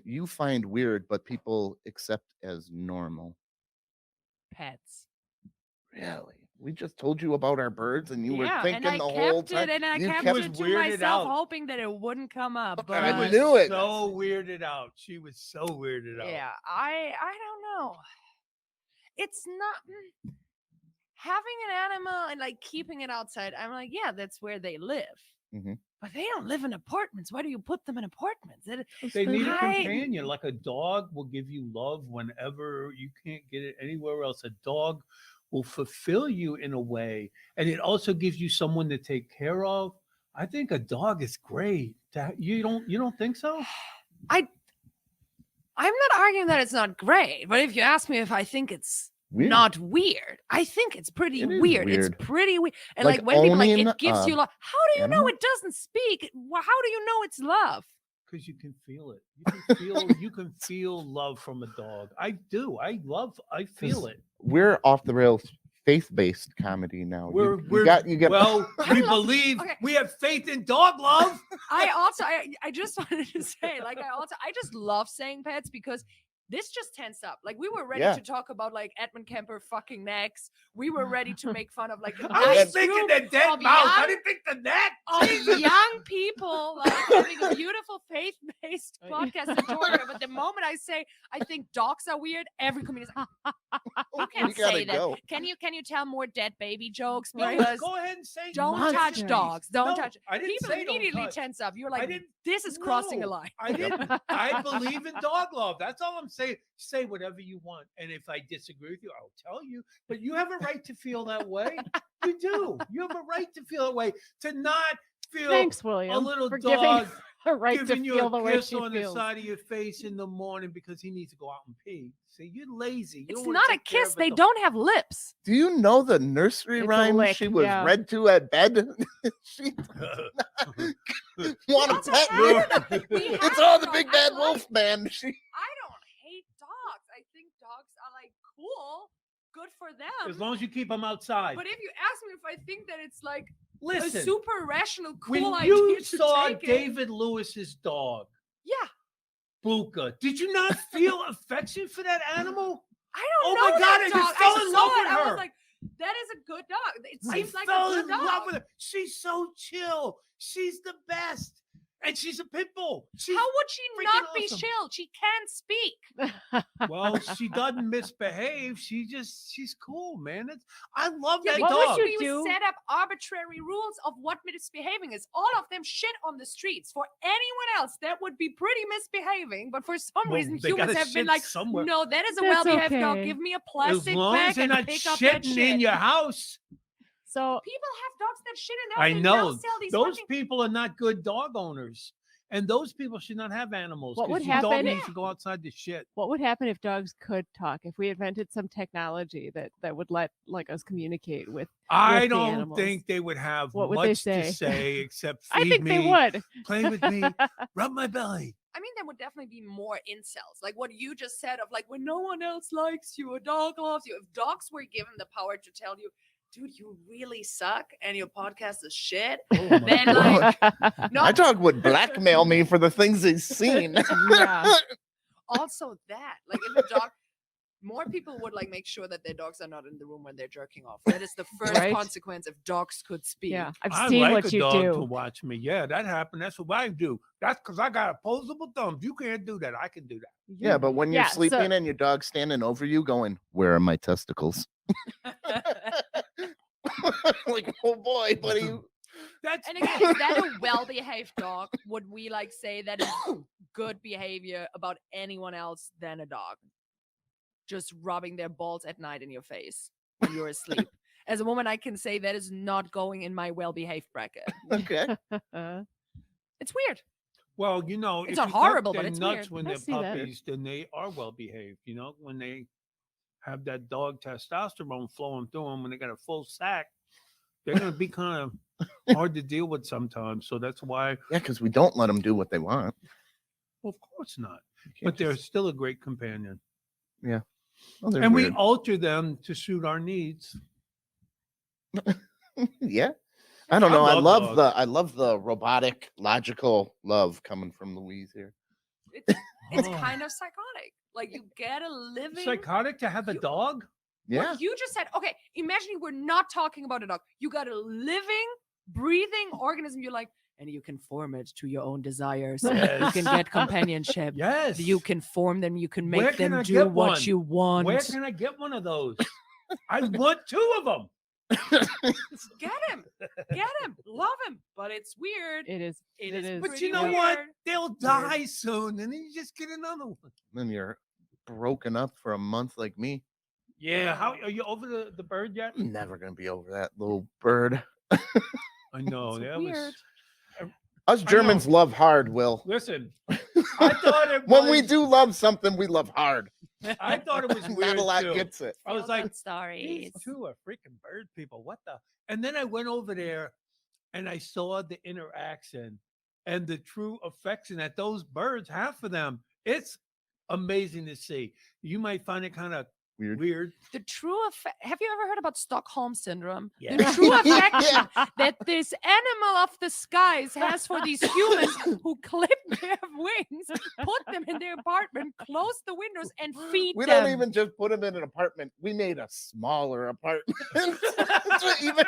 S1: you find weird but people accept as normal?
S4: Pets.
S1: Really? We just told you about our birds and you were
S4: Yeah,
S1: thinking
S4: and I
S1: the whole
S4: kept
S1: time.
S4: it, and I
S1: you
S4: kept
S1: kept
S4: it to
S2: weirded
S4: myself,
S2: out.
S4: hoping that it wouldn't come up. But
S1: I
S2: was
S1: knew it.
S2: So weirded out. She was so weirded out.
S4: yeah, I don't know. It's not having an animal and like keeping it outside. I'm like, yeah, that's where they live.
S1: Mhm.
S4: But they don't live in apartments. Why do you put them in apartments?
S2: They need a
S4: I-
S2: companion. Like a dog will give you love whenever you can't get it anywhere else. A dog will fulfill you in a way. And it also gives you someone to take care of. I think a dog is great. You don't think so?
S4: I'm not arguing that it's not great, but if you ask me if I think it's
S1: Weird.
S4: not weird, I think it's pretty
S1: It is
S4: weird.
S1: weird.
S4: It's pretty weird. And
S1: Like
S4: like when people like
S1: owning,
S4: it gives you love. How do you know
S1: animal?
S4: it doesn't speak? How do you know it's love?
S2: Because you can feel it. You can feel love from a dog. I do. I feel it.
S1: We're off the rails faith-based comedy now.
S2: We're
S1: you got
S2: well, we
S4: love-
S2: believe
S4: okay.
S2: we have faith in dog love.
S4: I just wanted to say, like, I just love saying pets because this just tensed up. Like we were ready
S1: Yeah.
S4: to talk about like Edmund Kemper fucking necks. We were ready to make fun of like a
S2: I was
S4: nice
S2: thinking
S4: group
S2: the dead
S4: of
S2: mouse. I
S4: young-
S2: didn't think the neck.
S4: of young people like having a beautiful faith-based podcast in Georgia. But the moment I say I think dogs are weird, every comedian is you can't
S1: We gotta
S4: say that.
S1: go.
S4: Can you tell more dead baby jokes?
S3: Right.
S4: Because
S2: Go ahead and say
S4: don't
S3: Monsters.
S4: touch dogs. Don't
S2: No,
S4: touch.
S2: I didn't
S4: People
S2: say don't
S4: immediately
S2: touch.
S4: tense up. You're
S2: I
S4: like,
S2: didn't-
S4: this is crossing a
S2: No,
S4: line.
S2: I didn't. I believe in dog love. That's all I'm saying. Say whatever you want. And if I disagree with you, I'll tell you. But you have a right to feel that way. You do. You have a right to feel that way. To not feel
S3: Thanks, William,
S2: a little
S3: for
S2: dog
S3: giving a right to
S2: giving you
S3: feel
S2: a
S3: the way
S2: kiss
S3: she
S2: on the
S3: feels.
S2: side of your face in the morning because he needs to go out and pee. See, you're lazy. You
S4: It's
S2: don't wanna
S4: not a
S2: take care
S4: kiss.
S2: of
S4: They
S2: dog.
S4: don't have lips.
S1: Do you know the nursery
S3: It's a
S1: rhyme
S3: lick,
S1: she was
S3: yeah.
S1: read to at bed? She want
S4: also
S1: to pet
S4: have-
S1: you.
S4: we
S1: It's
S4: have
S1: all the
S4: dogs.
S1: big
S4: I
S1: bad
S4: like-
S1: wolf man. She
S4: I don't hate dogs. I think dogs are like cool, good for them.
S2: As long as you keep them outside.
S4: But if you ask me if I think that it's like a
S2: Listen,
S4: super rational,
S2: when
S4: cool
S2: you
S4: idea to
S2: saw
S4: take it,
S2: David Lewis's dog,
S4: yeah,
S2: Buka, did you not feel affection for that animal?
S4: I don't
S2: Oh
S4: know
S2: my God,
S4: that
S2: I
S4: dog.
S2: just fell in
S4: saw
S2: love
S4: it.
S2: with
S4: I
S2: her.
S4: was like, that is a good dog. It
S2: I
S4: seems like
S2: fell
S4: a
S2: in
S4: good dog.
S2: love with her. She's so chill. She's the best. And she's a pit bull. She's,
S4: How would she
S2: freaking
S4: not be
S2: awesome.
S4: chill? She can't speak.
S2: well, she doesn't misbehave. She's cool, man. I love
S4: Yeah,
S2: that
S3: what
S4: because
S3: would
S2: dog.
S3: you
S4: we
S3: do?
S4: set up arbitrary rules of what misbehaving is. All of them shit on the streets. For anyone else, that would be pretty misbehaving. But for some
S2: Well,
S4: reason,
S2: they
S4: humans
S2: gotta
S4: have been
S2: shit
S4: like,
S2: somewhere.
S4: no, that is a
S3: That's
S4: well-behaved dog.
S3: okay.
S4: Give me a
S2: As
S4: plastic
S2: long as
S4: bag
S2: they're
S4: and
S2: not
S4: pick up that
S2: shitting
S4: shit.
S2: in your house.
S3: So
S4: People have dogs that shit in their
S2: I
S4: house. They
S2: know.
S4: now sell these
S2: Those
S4: fucking-
S2: people are not good dog owners. And those people should not have animals.
S3: What
S2: 'cause
S3: would
S2: your dog
S3: happen-
S2: needs to go outside to shit.
S3: what would happen if dogs could talk? If we invented some technology that would let like us communicate with
S2: I
S3: the
S2: don't
S3: animals.
S2: think they would have
S3: What would they
S2: much
S3: say?
S2: to say except
S3: I
S2: feed
S3: think
S2: me,
S3: they would.
S2: play with me, rub my belly.
S4: I mean, there would definitely be more incels. Like what you just said of like, when no one else likes you, a dog loves you. If dogs were given the power to tell you, dude, you really suck and your podcast is shit,
S2: Oh my
S4: then
S2: God.
S4: like, no,
S1: My dog would blackmail me for the things he's seen.
S3: Yeah.
S4: also that, like if a dog, more people would like make sure that their dogs are not in the room when they're jerking off. That is the first
S3: Right.
S4: consequence if dogs could speak.
S3: Yeah. I've
S2: I
S3: seen
S2: like
S3: what
S2: a
S3: you
S2: dog to
S3: do.
S2: watch me. Yeah, that happened. That's what I do. That's because I got opposable thumbs. You can't do that. I can do that.
S1: Yeah, but when you're
S3: Yeah, so-
S1: sleeping and your dog's standing over you going, where are my testicles? Like, oh boy, buddy.
S2: That's
S4: And again, is that a well-behaved dog? Would we like say that is good behavior about anyone else than a dog? Just rubbing their balls at night in your face when you're asleep. As a woman, I can say that is not going in my well-behaved bracket.
S1: Okay.
S4: It's weird.
S2: well, you know,
S4: It's
S2: if
S4: not
S2: you cut
S4: horrible, but
S2: their
S4: it's
S2: nuts
S4: weird.
S2: when
S3: I
S2: they're
S3: see that.
S2: puppies, then they are well behaved. You know, when they have that dog testosterone flowing through them, when they got a full sack, they're gonna be kind of hard to deal with sometimes. So that's why,
S1: Yeah, because we don't let them do what they want.
S2: well, of course not.
S1: You can't
S2: But they're
S1: just-
S2: still a great companion,
S1: oh, they're
S2: and we
S1: weird.
S2: alter them to suit our needs.
S1: Yeah. I don't know. I
S2: love dogs.
S1: I love the robotic, logical love coming from Louise here.
S4: It's
S2: Oh.
S4: kind of psychotic. Like you get a living.
S2: Psychotic to have a
S4: You-
S2: dog?
S1: Yeah.
S4: What you just said. Okay, imagine we're not talking about a dog. You got a living, breathing organism. You're like, and you can form it to your own desires. You
S2: Yes.
S4: can get companionship.
S2: Yes.
S4: You can form them. You can
S2: Where
S4: make
S2: can
S4: them
S2: I
S4: do
S2: get
S4: what
S2: one?
S4: you want.
S2: Where can I get one of those? I want 2 of them.
S4: Get him. Get him. Love him. But it's weird.
S3: It is.
S4: It
S3: it
S4: is
S3: is.
S2: But
S4: pretty
S2: you know what?
S4: weird.
S2: They'll die soon, and then you just get another one.
S1: Then you're broken up for a month like me.
S2: Yeah. How are you over the bird yet?
S1: I'm never gonna be over that little bird.
S2: I know.
S4: It's
S2: That
S4: weird.
S2: was.
S1: Us
S2: know.
S1: Germans love hard, Will.
S2: Listen, I thought it
S1: When we
S2: was-
S1: do love something, we love hard.
S2: I thought it was
S1: Not
S2: weird
S1: a lot
S2: too.
S1: gets it.
S2: I was like, these
S4: stories.
S2: 2 are freaking bird people. What the? And then I went over there, and I saw the interaction and the true affection that those birds have for them. It's amazing to see. You might find it kind of
S1: Weird.
S2: weird.
S4: The true effect. Have you ever heard about Stockholm Syndrome?
S2: Yeah.
S4: The true affection that this animal of the skies has for these humans who clip their wings, put them in their apartment, close the windows, and feed
S1: We
S4: them.
S1: don't even just put them in an apartment. We made a smaller apartment. To even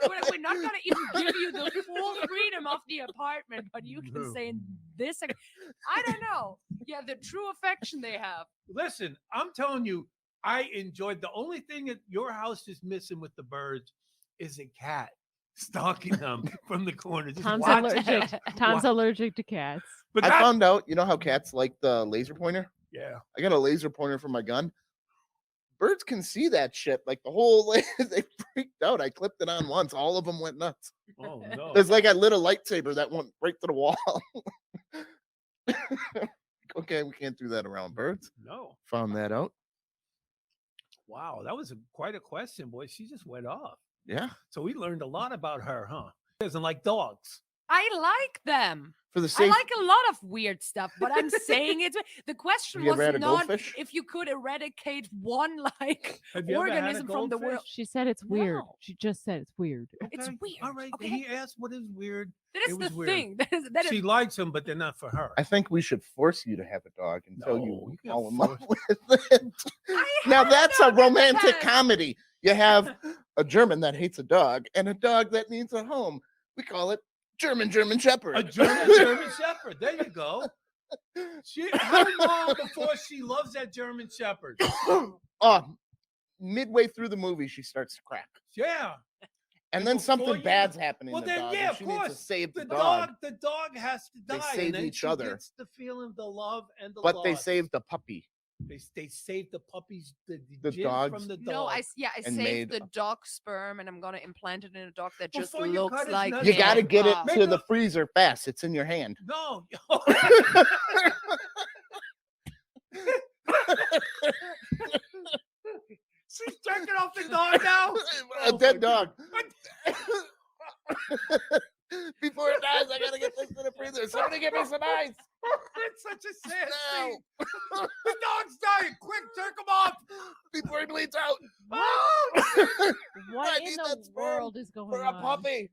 S4: We're not going to even give you the full freedom of the apartment, but you can
S2: No.
S4: say this. I don't know. Yeah, the true affection they have.
S2: Listen, I'm telling you, I enjoyed. The only thing that your house is missing with the birds is a cat stalking them from the corner. Just
S3: Tom's
S2: watching
S3: allergic.
S2: them.
S3: Tom's
S2: Wa-
S3: allergic to cats.
S2: But
S1: I
S2: that-
S1: found out, you know how cats like the laser pointer?
S2: yeah.
S1: I got a laser pointer for my gun. Birds can see that shit. Like the whole they freaked out. I clipped it on once. All of them went nuts.
S2: Oh no.
S1: It's like I lit a lightsaber that went right to the wall. Okay, we can't do that around birds.
S2: No.
S1: Found that out.
S2: Wow, that was quite a question, boy. She just went off.
S1: Yeah.
S2: So we learned a lot about her, huh? She doesn't like dogs.
S4: I like them.
S1: For the
S4: I
S1: sake
S4: like a lot of weird stuff, but I'm saying it's the question
S1: Have you
S4: was
S1: ever had a
S4: not
S1: goldfish?
S4: if you could eradicate one like
S2: Have you ever had a
S4: organism from the world.
S2: goldfish?
S3: She said it's weird.
S4: No.
S3: She just said it's weird.
S4: It's
S2: Okay,
S4: weird,
S2: All right.
S4: okay?
S2: He asked what is weird.
S4: That
S2: It
S4: is
S2: was
S4: the
S2: weird.
S4: thing. That is
S2: She likes them, but they're not for her.
S1: I think we should force you to have a dog until
S2: No,
S1: you
S2: you can't
S1: fall in love
S2: force-
S1: with it.
S4: I
S1: Now
S4: had
S1: that's a
S4: dog in the
S1: romantic
S4: past.
S1: comedy. You have a German that hates a dog and a dog that needs a home. We call it German Shepherd.
S2: A German Shepherd. There you go. How long before she loves that German Shepherd?
S1: Midway through the movie, she starts to crack,
S2: Yeah.
S1: and
S2: And
S1: then
S2: before
S1: something
S2: you-
S1: bad's happening.
S2: Well,
S1: to the
S2: then,
S1: dog,
S2: yeah,
S1: and
S2: of
S1: she needs to
S2: course.
S1: save the
S2: The
S1: dog,
S2: dog has to
S1: They
S2: die.
S1: save
S2: and then
S1: each
S2: she
S1: other.
S2: gets the feeling, the love, and the
S1: but they
S2: loss.
S1: save the puppy.
S2: They saved the puppies, the jizz
S1: dogs.
S2: from the dog.
S4: No, I
S1: and
S4: saved
S1: made
S4: the dog sperm, and I'm gonna implant it in a dog that just
S2: Before you
S4: looks
S2: cut his
S4: like
S2: nuts
S1: You
S2: Yeah.
S1: got to
S4: me.
S1: get it
S2: Make
S1: to
S2: a-
S1: the freezer fast. It's in your hand.
S2: No. She's jerking off the dog now.
S1: A
S2: Oh,
S1: dead
S2: my
S1: dog.
S2: God.
S1: Before it dies, I gotta get this to the freezer. Somebody give me some ice.
S2: it's such a sad
S1: No.
S2: scene. The dog's dying. Quick, jerk him off.
S1: Before he bleeds out.
S3: What
S1: I
S3: in
S1: need
S3: the
S1: that sperm
S3: world is going
S1: For
S3: on?
S1: a puppy.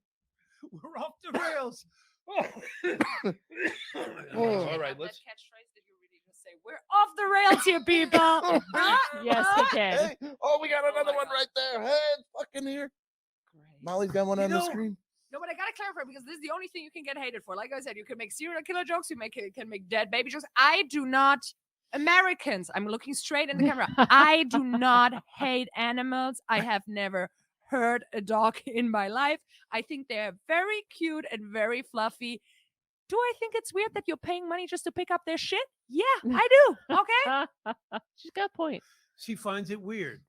S2: We're off the rails.
S1: Oh.
S2: All right,
S4: That
S2: let's.
S4: catchphrase that you really just say. We're off the rails here, people.
S3: Yes, he did.
S1: Hey, oh, we got
S4: Oh
S1: another
S4: my
S1: one
S4: God.
S1: right there. Hey, it's fucking here.
S4: Great.
S1: Molly's got one
S2: You
S1: on the
S2: know-
S1: screen.
S4: No, but I gotta clarify because this is the only thing you can get hated for. Like I said, you can make serial killer jokes, can make dead baby jokes. I do not. Americans, I'm looking straight in the camera. I do not hate animals. I have never hurt a dog in my life. I think they're very cute and very fluffy. Do I think it's weird that you're paying money just to pick up their shit? Yeah, I do. Okay.
S3: She's got a point.
S2: She finds it weird.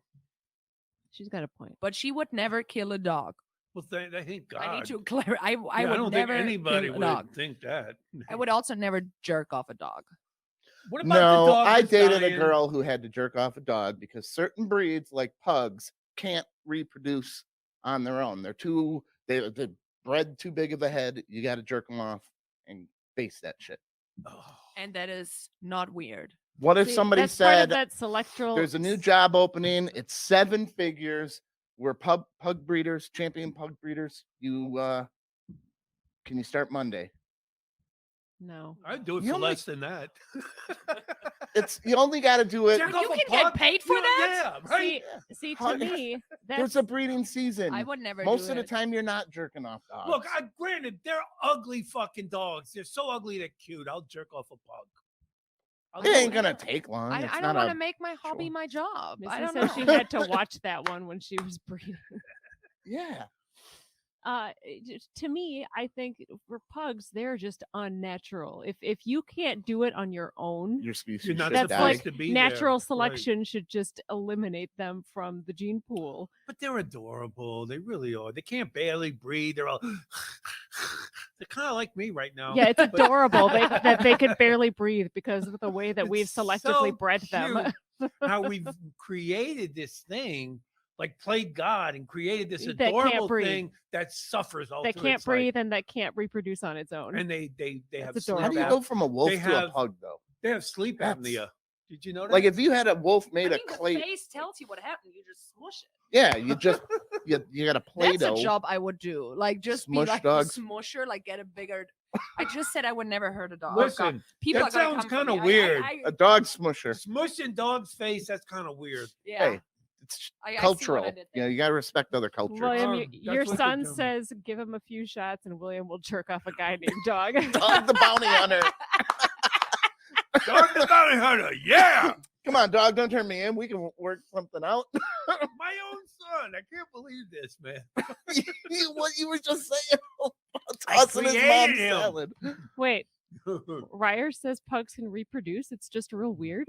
S3: She's got a point.
S4: But she would never kill a dog.
S2: Well, thank God.
S4: I need to clarify. I
S2: Yeah,
S4: would
S2: don't
S4: never
S2: think anybody
S4: kill a
S2: would
S4: dog.
S2: think that.
S4: I would also never jerk off a dog.
S2: What about the
S1: No,
S2: dog
S1: I
S2: that's
S1: dated a
S2: dying?
S1: girl who had to jerk off a dog because certain breeds, like pugs, can't reproduce on their own. They're bred too big of a head. You got to jerk them off and face that shit.
S2: Oh.
S4: And that is not weird.
S1: What if
S3: See,
S1: somebody
S3: that's part of
S1: said
S3: that selectoral.
S1: there's a new job opening? It's 7 figures. We're pug breeders, champion pug breeders. Can you start Monday?
S3: No.
S2: I'd do it
S1: You
S2: for
S1: only-
S2: less than that.
S1: You only got to do it.
S2: Jerk
S4: You
S2: off a
S4: can get
S2: pug?
S4: paid for
S2: Yeah, right.
S3: See, to
S1: Hug-
S3: me,
S1: There's
S3: that's
S1: a breeding season.
S4: I would never
S1: Most
S4: do
S1: of the
S4: it.
S1: time, you're not jerking off dogs.
S2: Look, granted, they're ugly fucking dogs. They're so ugly they're cute. I'll jerk off a pug. I'll
S1: it
S2: do
S1: ain't
S2: it.
S1: gonna take long.
S4: I
S1: It's
S4: don't
S1: not
S4: want
S1: a-
S4: to make my hobby
S1: chore.
S4: my job. I
S3: Missy
S4: don't
S3: said
S4: know.
S3: she had to watch that one when she was breeding.
S1: Yeah.
S3: To me, I think for pugs, they're just unnatural. If you can't do it on your own,
S1: Your species
S2: You're not
S1: should
S3: that's
S1: die.
S3: like
S2: supposed to be
S3: natural
S2: there. Right.
S3: selection should just eliminate them from the gene pool.
S2: But they're adorable. They really are. They can't barely breathe. They're all. They're kind of like me right now.
S3: Yeah, it's
S2: But-
S3: adorable that they could barely breathe because of the way that we've
S2: It's
S3: selectively
S2: so
S3: bred them.
S2: cute how we've created this thing, like played God and created this
S3: That can't
S2: adorable
S3: breathe.
S2: thing that suffers all
S3: That
S2: through
S3: can't
S2: its life.
S3: breathe and that can't reproduce on its own.
S2: And they have
S3: That's
S2: sleep
S1: How do you
S3: adorable.
S1: go from a wolf
S2: They
S1: to
S2: have-
S1: a pug, though?
S2: They have sleep
S1: That's-
S2: apnea. Did you know that?
S1: Like if you had a wolf
S4: I
S1: made
S4: mean,
S1: of
S4: the
S1: clay,
S4: face tells you what happened. You just smush it.
S1: yeah, you just you got a
S4: That's
S1: Play-Doh.
S4: a job I would do. Like just
S1: Smush
S4: be like
S1: dogs.
S4: a smusher, like get a bigger. I just said I would never hurt a dog.
S2: Listen,
S4: People
S2: that
S4: are gonna
S2: sounds
S4: come for
S2: kinda
S4: me.
S2: weird.
S1: A dog smusher.
S2: smushing dog's face, that's kind of weird.
S4: Yeah.
S1: Hey, it's
S4: I see what I
S1: cultural.
S4: did
S1: You
S4: there.
S1: know, you got to respect other cultures.
S3: William,
S2: Oh,
S3: your
S2: that's
S3: your
S2: what they're
S3: son
S2: doing.
S3: says give him a few shots and William will jerk off a guy named Dog.
S1: Dog the bounty hunter.
S2: Dog the bounty hunter, yeah.
S1: Come on, dog, don't turn me in. We can work something out.
S2: My own son. I can't believe this, man.
S1: What you were just saying about
S2: I
S1: tossing his mom's
S2: created him.
S1: salad.
S3: Wait, Ryer says pugs can reproduce. It's just real weird.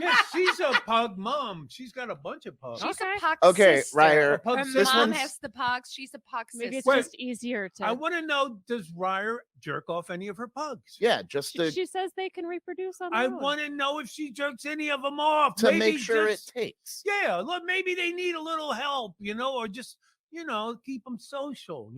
S2: Yeah, she's a pug mom. She's got a bunch of pugs.
S4: She's
S3: Okay.
S4: a pug
S1: Okay,
S4: sister.
S1: Ryer,
S2: A pug
S4: Her
S2: sister.
S4: mom
S1: one's-
S4: has the pugs. She's a pug
S3: Maybe it's
S4: sister.
S3: just easier to.
S2: I want to know, does Ryer jerk off any of her pugs?
S1: Yeah, just to,
S3: She says they can reproduce on their
S2: I
S3: own.
S2: want to know if she jerks any of them off.
S1: to
S2: Maybe
S1: make sure
S2: just,
S1: it takes.
S2: Yeah, look, maybe they need a little help, or just, keep them social,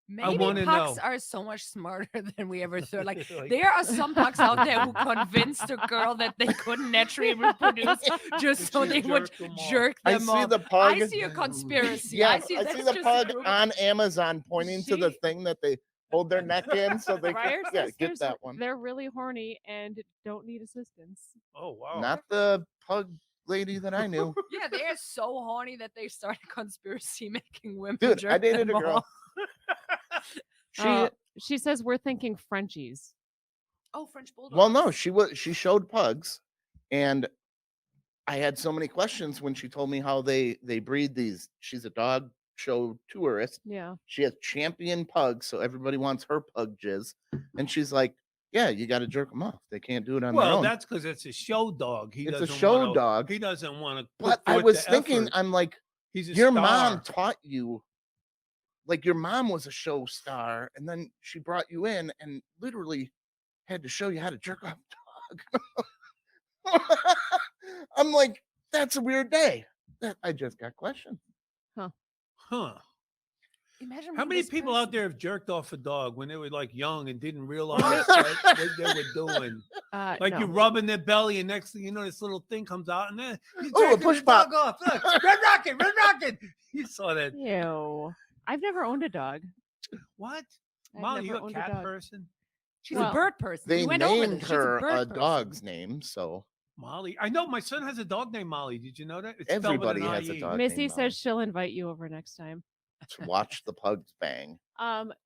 S4: Maybe
S2: wanna
S4: pugs
S2: know.
S4: are so much smarter than we ever thought. Like
S2: Like-
S4: there are some pugs out there who convinced a girl that they couldn't naturally reproduce just so
S2: She
S4: they would
S2: jerked 'em off.
S4: jerk
S1: I
S4: them
S1: see
S4: off.
S1: the pug.
S4: I see a conspiracy.
S1: Yeah,
S4: I see,
S1: I
S4: that's
S1: see the
S4: just
S1: pug
S4: a-
S1: on Amazon pointing to the
S3: She-
S1: thing that they hold their neck in so they
S3: Ryer
S1: can
S3: says
S1: get that one.
S3: they're really horny and don't need assistance.
S2: Oh, wow.
S1: Not the pug lady that I knew.
S4: Yeah, they are so horny that they started conspiracy making women.
S1: Dude, I
S4: jerk
S1: dated a
S4: them
S1: girl.
S4: off.
S3: She says we're thinking Frenchies.
S4: Oh, French bulldog.
S1: Well, no, she showed pugs, and I had so many questions when she told me how they breed these. She's a dog show tourist.
S3: Yeah.
S1: She has champion pugs, so everybody wants her pug jizz, and she's like, "Yeah, you got to jerk them off. They can't do it on their
S2: Well,
S1: own."
S2: that's because it's a show dog.
S1: It's a show dog.
S2: He doesn't want to.
S1: But I was thinking, I'm like,
S2: he's a
S1: your
S2: star.
S1: mom taught you, like your mom was a show star, and then she brought you in and literally had to show you how to jerk off a dog. I'm like, that's a weird day. I just got questioned.
S2: Huh.
S4: Imagine
S2: How
S4: being
S2: many
S4: this
S2: people out
S4: person.
S2: there have jerked off a dog when they were like young and didn't realize what they were doing? Like
S3: no.
S2: you're rubbing their belly, and next thing you know, this little thing comes out, and then you
S1: Oh, a
S2: jerking
S1: push
S2: the dog
S1: pop.
S2: off. Look, Red Rocket, Red Rocket. You saw that?
S3: Ew. I've never owned a dog.
S2: What?
S3: I've
S2: Molly, you
S3: never
S2: a
S3: owned a
S2: cat
S3: dog.
S2: person?
S4: She's
S3: Well,
S4: a bird person.
S1: They
S4: we went over
S1: named
S4: this. She's a
S1: her
S4: bird
S1: a
S4: person.
S1: dog's name, so
S2: Molly. I know my son has a dog named Molly. Did you know that? It's spelled with
S1: everybody
S2: an
S1: has a
S2: IE.
S1: dog.
S3: Missy
S1: named Molly.
S3: says she'll invite you over next time.
S1: To watch the pugs bang.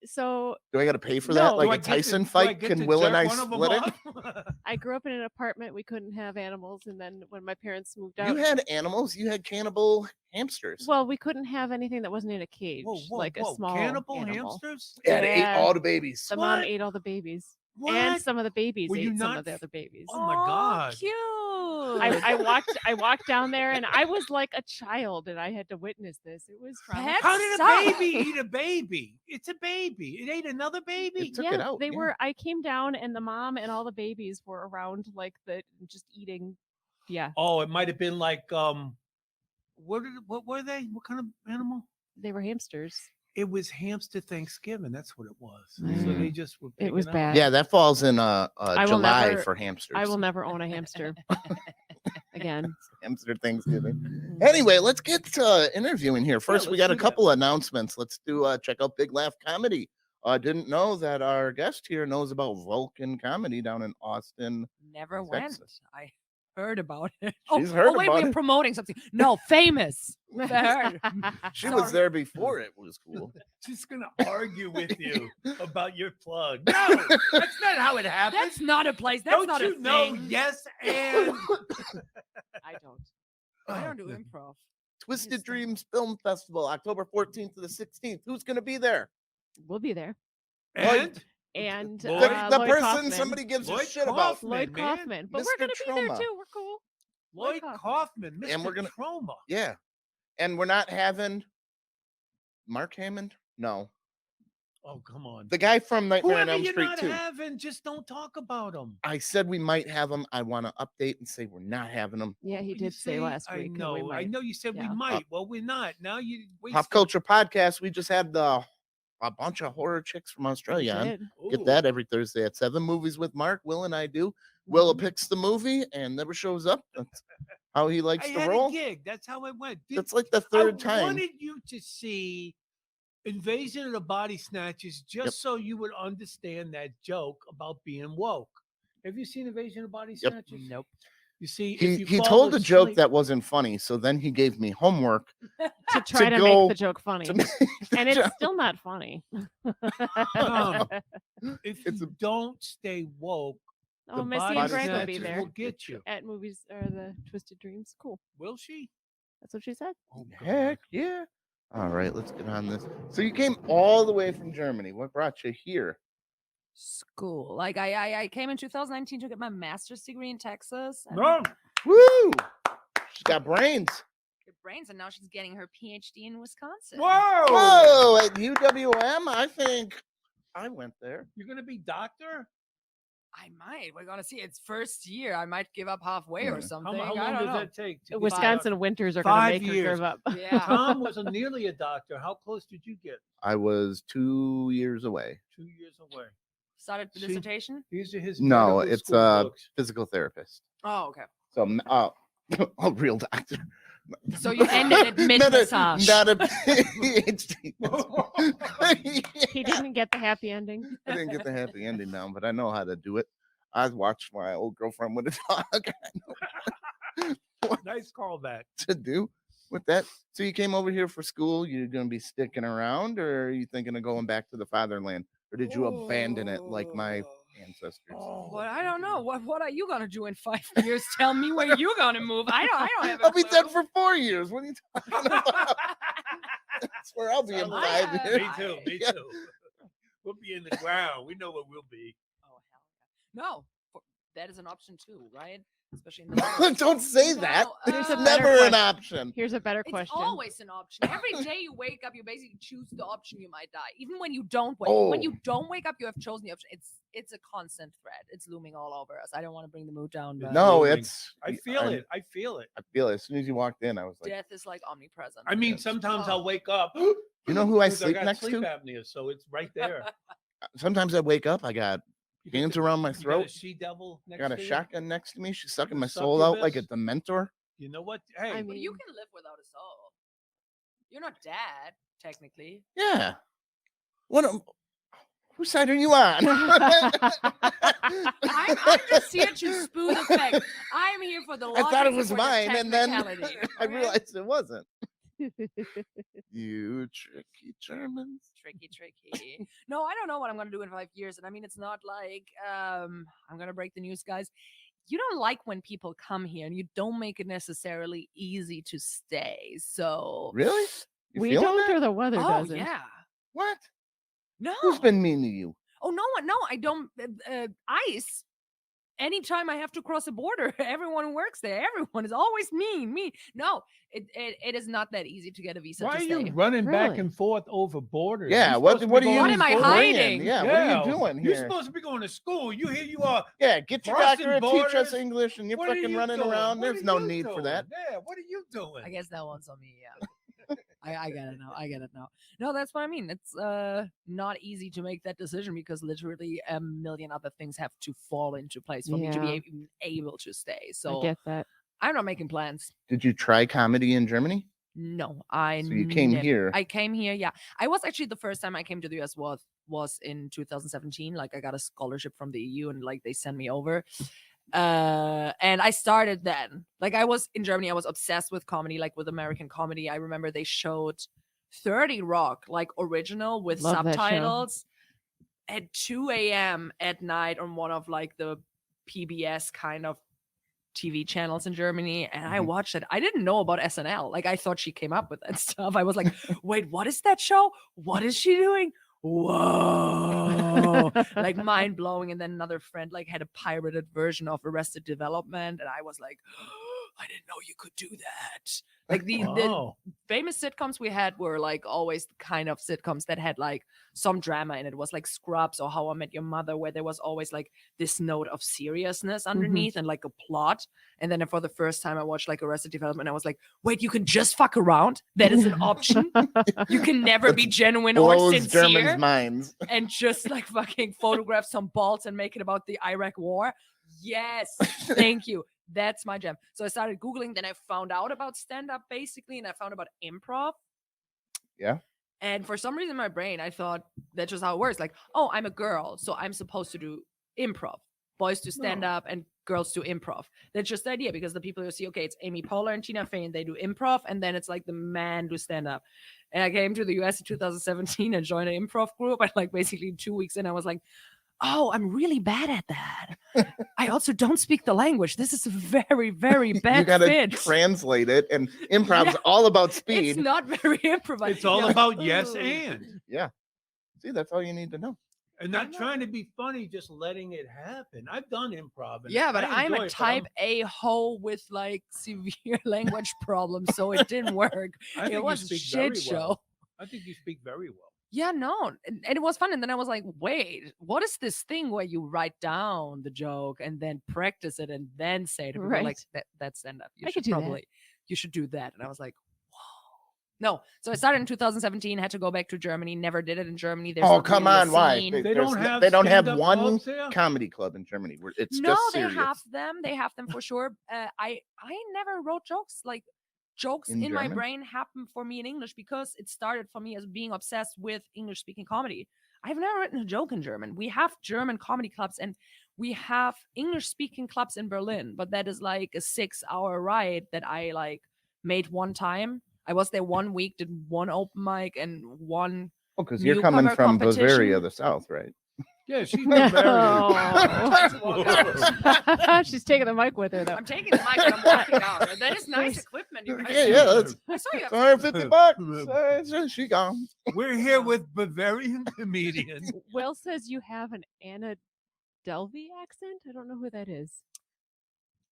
S3: So
S1: Do I got to pay for
S3: No.
S1: that?
S3: Do
S1: Like
S2: I
S1: a
S2: get to-
S1: Tyson
S2: do I
S1: fight?
S2: get
S1: Can
S2: to
S1: Will and
S2: jerk
S1: I
S2: one of 'em
S1: split it?
S2: off?
S3: I grew up in an apartment. We couldn't have animals, and then when my parents moved
S1: You
S3: out,
S1: had animals. You had cannibal hamsters.
S3: well, we couldn't have anything that wasn't in a cage,
S2: Whoa, whoa,
S3: like
S2: whoa.
S3: a small
S2: Cannibal
S3: animal.
S2: hamsters?
S1: yeah, they ate
S3: yeah.
S1: all the babies.
S3: The mom
S2: What?
S3: ate all the babies,
S2: What?
S3: and some of the babies
S2: Were you
S3: ate some
S2: not
S3: of the
S2: f-
S3: other babies.
S2: Oh my God.
S4: Cute.
S3: I walked down there, and I was like a child, and I had to witness this. It was
S4: Pet
S3: traumatizing.
S2: How did a
S4: suck.
S2: baby eat a baby? It's a baby. It ate another baby.
S1: It took it out.
S3: They
S1: yeah.
S3: were. I came down, and the mom and all the babies were around, like just eating. Yeah,
S2: Oh, it might have been like what were they? What kind of animal?
S3: they were hamsters.
S2: It was hamster Thanksgiving. That's what it was. So
S3: Mm.
S2: they just were.
S3: It was
S2: picking out.
S3: bad.
S1: Yeah, that falls in
S3: will
S1: July
S3: never-
S1: for hamsters.
S3: I will never own a hamster again.
S1: Hamster Thanksgiving. Anyway, let's get interviewing here. First, we
S2: let's
S1: got a
S2: do that.
S1: couple announcements. Let's do check out Big Laugh Comedy. Didn't know that our guest here knows about Vulcan Comedy down in Austin.
S4: Never went.
S1: Texas.
S4: I heard about it.
S1: She's heard
S4: wait,
S1: about
S4: we're
S1: it.
S4: promoting something. No, famous. Heard.
S1: She was
S4: Sorry.
S1: there before it was cool.
S2: She's gonna argue with you about your plug. No, that's not how it happens.
S4: That's not a place. That's
S2: Don't
S4: not
S2: you
S4: a
S2: know?
S4: thing.
S2: Yes, and
S3: I don't.
S4: I don't do
S2: Oh,
S4: improv.
S1: Twisted Dreams Film Festival, October 14th to the 16th. Who's going to be there?
S3: We'll be there.
S2: and
S3: And
S2: Lloyd-
S1: The
S3: Lloyd
S1: person
S3: Kaufman.
S1: somebody gives a
S2: Lloyd
S1: shit about.
S2: Kaufman.
S3: Lloyd
S2: man.
S3: Kaufman. But
S1: Mr.
S3: we're gonna be there
S1: Trauma.
S3: too. We're cool.
S2: Lloyd Kaufman, Mr.
S1: And we're gonna-
S2: Trauma.
S1: Yeah. And we're not having Mark Hammond? No.
S2: Oh, come on.
S1: The guy from Nightmare on
S2: Whoever
S1: Elm
S2: you're
S1: Street
S2: not
S1: 2.
S2: having, just don't talk about them.
S1: I said we might have him. I want to update and say we're not having him.
S3: Yeah, he
S2: You
S3: did say
S2: see?
S3: last week.
S2: I
S3: that we
S2: know. I
S3: might.
S2: know you said
S3: Yeah.
S2: we might. Well, we're not. Now you
S1: Pop
S2: wasted-
S1: Culture Podcast. We just had a bunch of horror chicks from
S3: We
S1: Australia on.
S3: did.
S1: Get
S2: Ooh.
S1: that every Thursday at 7. Movies with Mark. Will and I do. Willa
S3: Mhm.
S1: picks the movie and never shows up. That's how he likes
S2: I
S1: to
S2: had
S1: roll.
S2: a gig. That's how it went.
S1: That's like the third
S2: I
S1: time.
S2: wanted you to see Invasion of the Body Snatchers just
S1: Yep.
S2: so you would understand that joke about being woke. Have you seen Invasion of the Body
S1: Yep.
S2: Snatchers?
S4: Nope.
S2: You see, if
S1: He
S2: you
S1: he
S2: fall
S1: told a joke
S2: asleep-
S1: that wasn't funny, so then he gave me homework
S3: To try to
S1: go
S3: make the joke funny.
S1: to make the
S3: And it's
S1: joke.
S3: still not funny.
S2: if
S1: It's
S2: you don't stay woke,
S3: Oh,
S2: the
S3: Missy
S2: body
S3: and Greg will
S2: snatchers
S3: be there
S2: will get you.
S3: at movies or the Twisted Dreams. Cool.
S2: Will she?
S3: That's what she said.
S2: Oh,
S1: Heck yeah. All right, let's get on this. So you came all the way from Germany. What brought you here?
S4: School. Like I came in 2019 to get my master's degree in Texas. and
S2: No.
S1: Woo! She's got brains.
S4: Good brains, and now she's getting her PhD in Wisconsin.
S2: Whoa!
S1: Whoa! At UWM, I think I went there.
S2: You're gonna be doctor?
S4: I might. We're gonna see. It's first year. I might give up halfway
S1: Yeah.
S4: or
S1: How
S4: something.
S2: How
S4: I
S2: long
S4: don't
S2: does
S4: know.
S2: that take? to get
S3: Wisconsin winters are
S2: 5
S3: going to make her
S2: years.
S3: give up.
S4: Yeah.
S2: Tom was nearly a doctor. How close did you get?
S1: I was 2 years away.
S2: 2 years away.
S4: Started the
S2: See?
S4: dissertation.
S2: These are his
S1: No,
S2: medical
S1: it's
S2: school
S1: a
S2: books.
S1: physical therapist.
S4: Oh, okay.
S1: So a real doctor.
S4: So you ended at mid
S1: Not a,
S4: massage.
S1: not a PhD.
S3: He didn't get the happy ending.
S1: I didn't get the happy ending down, but I know how to do it. I watched my old girlfriend with a dog. I know what
S2: Nice callback.
S1: to do with that. So you came over here for school. You're going to be sticking around, or are you thinking of going back to the fatherland, or did you abandon it like my ancestors?
S2: Oh,
S4: Well, I don't know. What are you gonna do in 5 years? Tell me where you're gonna move. I don't have.
S1: I'll be dead for 4 years. What are you talking about? That's where I'll be in
S2: Sounds
S4: like
S1: 5
S4: it.
S1: years.
S2: Me too. Me
S1: Yeah.
S2: too. We'll be in the ground. We know what we'll be.
S4: Oh hell yeah. No, that is an option too, right? Especially in the middle.
S1: Don't say that.
S4: No,
S1: It's
S3: a better
S1: never an
S3: question.
S1: option.
S3: Here's a better
S4: It's
S3: question.
S4: always an option. Every day you wake up, you basically choose the option you might die. Even when you don't wake, when
S1: Oh.
S4: you don't wake up, you have chosen the option. It's a constant threat. It's looming all over us. I don't want to bring the mood down, but
S1: No,
S2: Looming.
S1: it's.
S2: I feel it. I feel it.
S1: I feel it. As soon as you walked in, I was like,
S4: death is like omnipresent.
S2: I mean,
S1: Yes.
S2: sometimes
S4: Oh.
S2: I'll wake up
S1: You know who I
S2: 'Cause
S1: sleep
S2: got
S1: next
S2: sleep
S1: to?
S2: apnea, so it's right there.
S1: Sometimes I wake up, I got
S2: You got
S1: hands
S2: the-
S1: around my
S2: you got a
S1: throat.
S2: she-devil
S1: I
S2: next
S1: got a
S2: to you?
S1: shotgun next to me. She's sucking my
S2: Suck
S1: soul
S2: your
S1: out like a
S2: best.
S1: dementor.
S2: You know what? Hey,
S3: I
S4: But
S3: mean,
S4: you can live without a soul. You're not dead, technically.
S1: Yeah. Whose side are you on?
S4: I'm just here to spew the fact. I'm here for the
S1: I
S4: logic
S1: thought it was
S4: for the
S1: mine, and then
S4: technicality,
S1: I
S4: okay?
S1: realized it wasn't. You tricky Germans.
S4: Tricky. No, I don't know what I'm gonna do in 5 years. And I mean, it's not like I'm gonna break the news, guys. You don't like when people come here, and you don't make it necessarily easy to stay. So
S1: Really? You
S3: we
S1: feeling
S3: don't,
S1: that?
S3: or the weather
S4: oh
S3: doesn't.
S4: yeah,
S1: What?
S4: no.
S1: Who's been mean to you?
S4: Oh no, I don't. ICE. Anytime I have to cross a border, everyone who works there, everyone is always mean. No, it is not that easy to get a visa
S2: why
S4: to
S2: are
S4: stay.
S2: you running back
S3: Really?
S2: and forth over borders?
S1: Yeah,
S2: You're
S1: what
S2: supposed to
S1: are
S2: be
S1: you
S2: going
S4: What am I
S2: to school.
S4: hiding?
S1: Yeah, what are you doing
S2: You're
S1: here?
S2: supposed to be going to school. Here you are.
S1: Yeah, get your
S2: crossing
S1: doctor and teach us
S2: borders.
S1: English, and you're
S2: What are
S1: fucking
S2: you
S1: running
S2: doing?
S1: around.
S2: What
S1: There's
S2: are
S1: no
S2: you
S1: need for
S2: doing?
S1: that.
S2: Yeah, what are you doing?
S4: I guess that one's on me. Yeah. I get it now. No, that's what I mean. It's not easy to make that decision because literally a million other things have to fall into place for me to be
S3: Yeah.
S4: able to stay.
S3: I
S4: So
S3: get that.
S4: I'm not making plans.
S1: Did you try comedy in Germany?
S4: No, I.
S1: So you came here.
S4: I came here. Yeah, I was actually the first time I came to the US was in 2017. Like I got a scholarship from the EU, and like they sent me over. And I started then. Like I was in Germany, I was obsessed with comedy, like with American comedy. I remember they showed 30 Rock, like original with
S3: Love that show.
S4: subtitles at 2 a.m. at night on one of like the PBS kind of TV channels in Germany. And I
S1: Mhm.
S4: watched it. I didn't know about SNL. Like I thought she came up with that stuff. I was like, wait, what is that show? What is she doing? Whoa, like mind blowing. And then another friend like had a pirated version of Arrested Development, and I was like, I didn't know you could do that. Like the
S2: Wow.
S4: famous sitcoms we had were like always the kind of sitcoms that had like some drama in it. It was like Scrubs or How I Met Your Mother, where there was always like this note of seriousness underneath and like a plot. And then for the first time I watched like Arrested Development, I was like, wait, you can just fuck around? That is an option. You can never be genuine or
S1: Blows
S4: sincere
S1: Germans' minds.
S4: and just like fucking photograph some balls and make it about the Iraq war. Yes, thank you. That's my jam. So I started Googling, then I found out about stand-up basically, and I found about improv.
S1: Yeah.
S4: And for some reason in my brain, I thought that's just how it works. Like, oh, I'm a girl, so I'm supposed to do improv. Boys do stand up and girls do improv. That's just the idea, because the people you see, okay, it's Amy Poehler and Tina Fey, and they do improv, and then it's like the men do stand up. And I came to the US in 2017 and joined an improv group. And like basically 2 weeks in, I was like, oh, I'm really bad at that. I also don't speak the language. This is a very, very bad
S1: You gotta
S4: fit.
S1: translate it, and improv's
S4: Yeah.
S1: all about
S4: It's
S1: speed.
S4: not very improvised.
S2: It's all
S4: Yeah.
S2: about yes
S4: Ugh.
S2: and.
S1: Yeah. See, that's all you need to know.
S2: And not trying to be funny, just letting it happen. I've done improv. And
S4: Yeah, but
S2: I
S4: I'm
S2: enjoy
S4: a
S2: it, but I'm-
S4: type A hoe with like severe language problems, so it didn't work.
S2: I think
S4: It
S2: you
S4: was a
S2: speak
S4: shit
S2: very
S4: show.
S2: well. I think you speak very well.
S4: Yeah, no, and it was fun. And then I was like, wait, what is this thing where you write down the joke and then practice it and then say it to people?
S3: Right.
S4: Like that's stand up.
S3: I could do that.
S4: You should do that. And I was like, whoa. No, so I started in 2017. Had to go back to Germany. Never did it in Germany. There's
S1: Oh,
S4: not
S1: come
S4: really a
S1: on, why?
S4: scene.
S2: They
S1: There's
S2: don't
S1: no-
S2: have
S1: they don't have
S2: stand-up
S1: one
S2: clubs there?
S1: comedy club in Germany where it's
S4: No,
S1: just
S4: they
S1: serious.
S4: have them. They have them for sure. I never wrote jokes. Like jokes
S1: In
S4: in my
S1: German?
S4: brain happen for me in English because it started for me as being obsessed with English speaking comedy. I've never written a joke in German. We have German comedy clubs and we have English speaking clubs in Berlin, but that is like a 6-hour ride that I like made one time. I was there 1 week, did one open mic and one.
S1: Oh, because you're coming
S4: newcomer
S1: from Bavaria,
S4: competition.
S1: the South, right?
S2: Yeah, she's
S3: No.
S2: Bavarian.
S3: She's taking the mic with her, though.
S4: I'm taking the mic and I'm walking out. That is nice equipment. You guys
S1: Yeah,
S4: have.
S1: that's
S4: I saw you have
S1: 150 bucks. She gone.
S2: We're here with Bavarian comedians.
S3: Will says you have an Anna Delvey accent. I don't know who that is.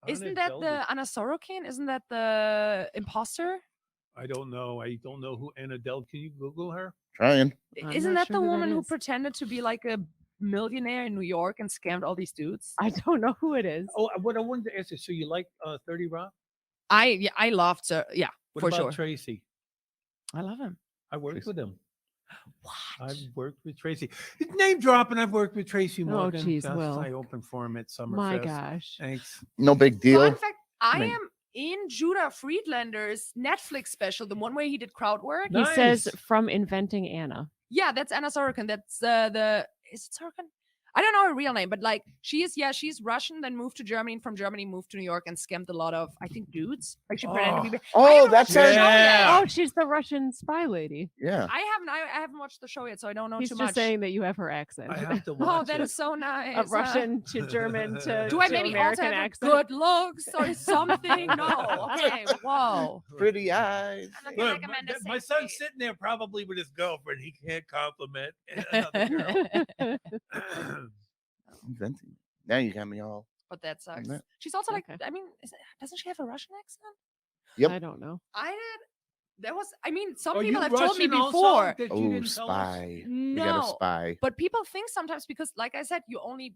S4: Isn't that the Anna Sorokin? Isn't that the imposter?
S2: I don't know. I don't know who Anna Del. Can you Google her?
S1: Trying.
S3: I'm
S4: Isn't
S3: not
S4: that
S3: sure
S4: the
S3: who that
S4: woman who
S3: is.
S4: pretended to be like a millionaire in New York and scammed all these dudes?
S3: I don't know who it is.
S2: Oh, what I wanted to ask you. So you like 30 Rock?
S4: I loved her. Yeah,
S2: What
S4: for
S2: about
S4: sure.
S2: Tracy?
S4: I love him.
S2: I worked with him.
S4: What?
S2: I've worked with Tracy. Name dropping. I've worked with Tracy Morgan.
S3: geez,
S2: Just
S3: Will.
S2: I opened for him at Summerfest.
S3: My gosh.
S2: Thanks.
S1: No big deal.
S4: Fun fact, I
S1: mean-
S4: am in Judah Friedlander's Netflix special, the one where he did crowd work.
S3: He says
S2: Nice.
S3: from Inventing Anna.
S4: Yeah, that's Anna Sorokin. That's is it Sorokin? I don't know her real name, but like she's Russian, then moved to Germany, and from Germany moved to New York and scammed a lot of, I think, dudes. Like she pretended to be. I
S1: Oh,
S4: haven't
S1: that's
S4: watched the
S1: her.
S4: show yet.
S3: Oh, she's the Russian spy lady.
S1: Yeah.
S4: I haven't watched the show yet, so I don't know
S3: He's
S4: too
S3: just
S4: much.
S3: saying that you have her accent.
S2: I have to
S4: Oh,
S2: watch
S4: that
S2: it.
S4: is so nice.
S3: A Russian to German to,
S4: Do I
S3: to
S4: maybe also
S3: American
S4: have
S3: accent.
S4: good looks or something? No. Okay. Whoa.
S1: Pretty eyes.
S4: I'm not gonna
S2: Look,
S4: recommend a
S2: my
S4: safe
S2: son's
S4: date.
S2: sitting there probably with his girlfriend. He can't compliment another girl.
S1: Inventing. Now you got me all.
S4: But that sucks.
S1: that-
S4: She's also like,
S3: Okay.
S4: I mean, doesn't she have a Russian accent?
S1: Yep.
S3: I don't know.
S4: I did. There was, I mean, some
S2: Are
S4: people
S2: you
S4: have told me
S2: Russian also
S4: before.
S2: that you
S1: Oh,
S2: didn't tell us?
S1: spy. We got a
S4: No.
S1: spy.
S4: But people think sometimes because, like I said,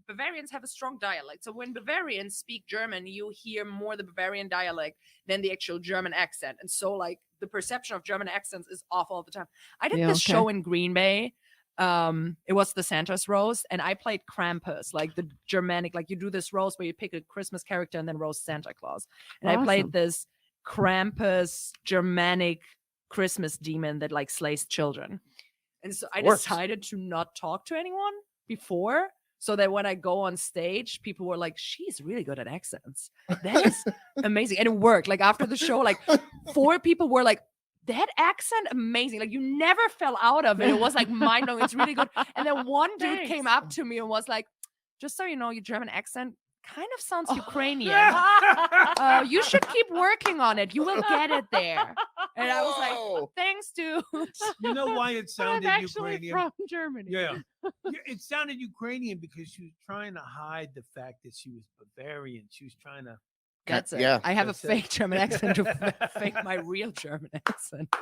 S4: Bavarians have a strong dialect. So when Bavarians speak German, you hear more the Bavarian dialect than the actual German accent. And so, like, the perception of German accents is off all the time. I did
S3: Yeah,
S4: this
S3: okay.
S4: show in Green Bay. It was the Santa's roast, and I played Krampus, like the Germanic, like you do this roast where you pick a Christmas character and then roast Santa Claus. And I
S3: Awesome.
S4: played this Krampus Germanic Christmas demon that like slays children. And so I
S1: Works.
S4: decided to not talk to anyone before, so that when I go on stage, people were like, she's really good at accents. That is amazing. And it worked. Like after the show, like 4 people were like, that accent amazing. Like you never fell out of it. It was like mind blowing. It's really good. And then one dude came up to me and was like, just so you know, your German accent kind of sounds Ukrainian. You should keep working on it. You will get it there. And I was like,
S1: Whoa.
S4: thanks, dude.
S2: You know why it
S3: But I'm
S2: sounded
S3: actually
S2: Ukrainian?
S3: from Germany.
S2: Yeah. It sounded Ukrainian because she was trying to hide the fact that she was Bavarian. She was trying to.
S4: That's it.
S1: Yeah.
S4: I have a
S2: That's it.
S4: fake German accent to fake my real German accent.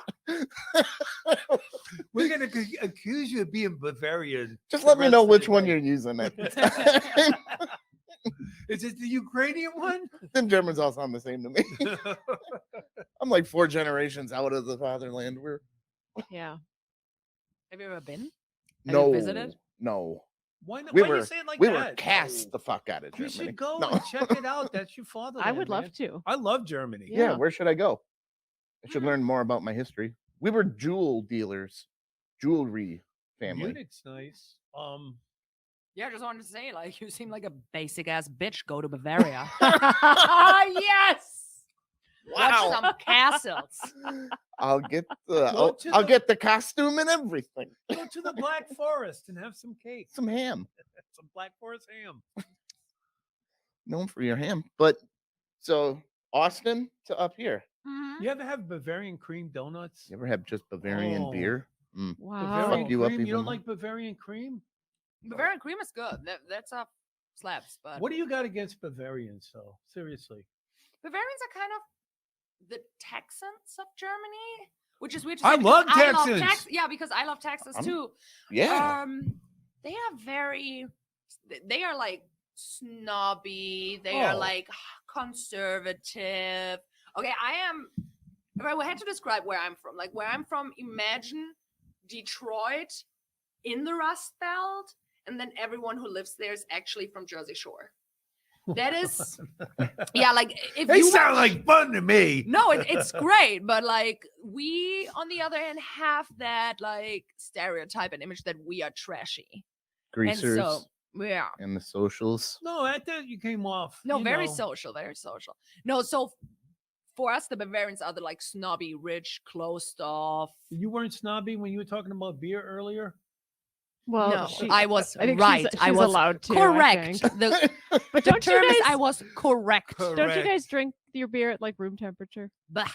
S2: We're going to accuse you of being Bavarian.
S1: Just
S2: the
S1: let me
S2: rest
S1: know
S2: of the
S1: which one
S2: day.
S1: you're using at the time.
S2: Is it the Ukrainian one?
S1: Them Germans all sound the same to me. I'm like 4 generations out of the fatherland. We're
S3: Yeah.
S4: Have you ever been? Have
S1: no
S4: you visited?
S1: No.
S2: Why not?
S1: We
S2: Why
S1: were
S2: you say it like
S1: we
S2: that?
S1: were cast the fuck out of
S2: You
S1: Germany.
S2: should go
S1: No.
S2: and check it out. That's your fatherland.
S3: I would love
S2: man.
S3: to.
S2: I love Germany.
S1: Yeah,
S3: Yeah.
S1: where should I go? I should learn more about my history. We were jewel dealers, jewelry family.
S2: Munich's nice.
S4: Yeah, I just wanted to say, like, you seem like a basic ass bitch. Go to Bavaria.
S3: Yes.
S4: Watch some castles.
S1: I'll get the
S2: Go
S1: I'll,
S2: to
S1: I'll
S2: the-
S1: get the costume and everything.
S2: Go to the Black Forest and have some cake.
S1: Some ham.
S2: Some Black Forest ham.
S1: Known for your ham. But so Austin to up here.
S4: Mhm.
S2: You ever have Bavarian cream donuts?
S1: You ever have just Bavarian
S2: Oh.
S1: beer?
S3: Wow.
S2: Bavarian
S1: Fuck you up
S2: cream? You
S1: even
S2: don't
S1: more.
S2: like Bavarian cream?
S4: Bavarian cream is good. That's up slaps. But
S2: What do you got against Bavarians, though? Seriously.
S4: Bavarians are kind of the Texans of Germany, which is weird to
S2: I
S4: say. because
S2: love Texans.
S4: Yeah, because I love Texas
S1: I'm-
S4: too.
S1: Yeah.
S4: They are very. They are like snobby. They are
S2: Oh.
S4: like conservative. Okay, I am. If I had to describe where I'm from, like where I'm from, imagine Detroit in the Rust Belt, and then everyone who lives there is actually from Jersey Shore. That is, yeah, like if
S2: They
S4: you
S2: sound like fun to me.
S4: no, it's great, but like we, on the other hand, have that like stereotype and image that we are trashy,
S1: Greasers
S4: and so yeah,
S1: and the socials.
S2: No, I thought you came off.
S4: no,
S2: you
S4: very
S2: know.
S4: social, very social. No, so for us, the Bavarians are the like snobby, rich, closed off.
S2: You weren't snobby when you were talking about beer earlier?
S3: Well,
S4: no,
S3: she,
S4: I was
S3: I think
S4: right.
S3: she's
S4: I was
S3: allowed to. I
S4: correct.
S3: think.
S4: The,
S3: But
S4: the
S3: don't you
S4: term is
S3: guys?
S4: I was correct.
S3: Don't you
S2: Correct.
S3: guys drink your beer at like room temperature?
S4: Bah.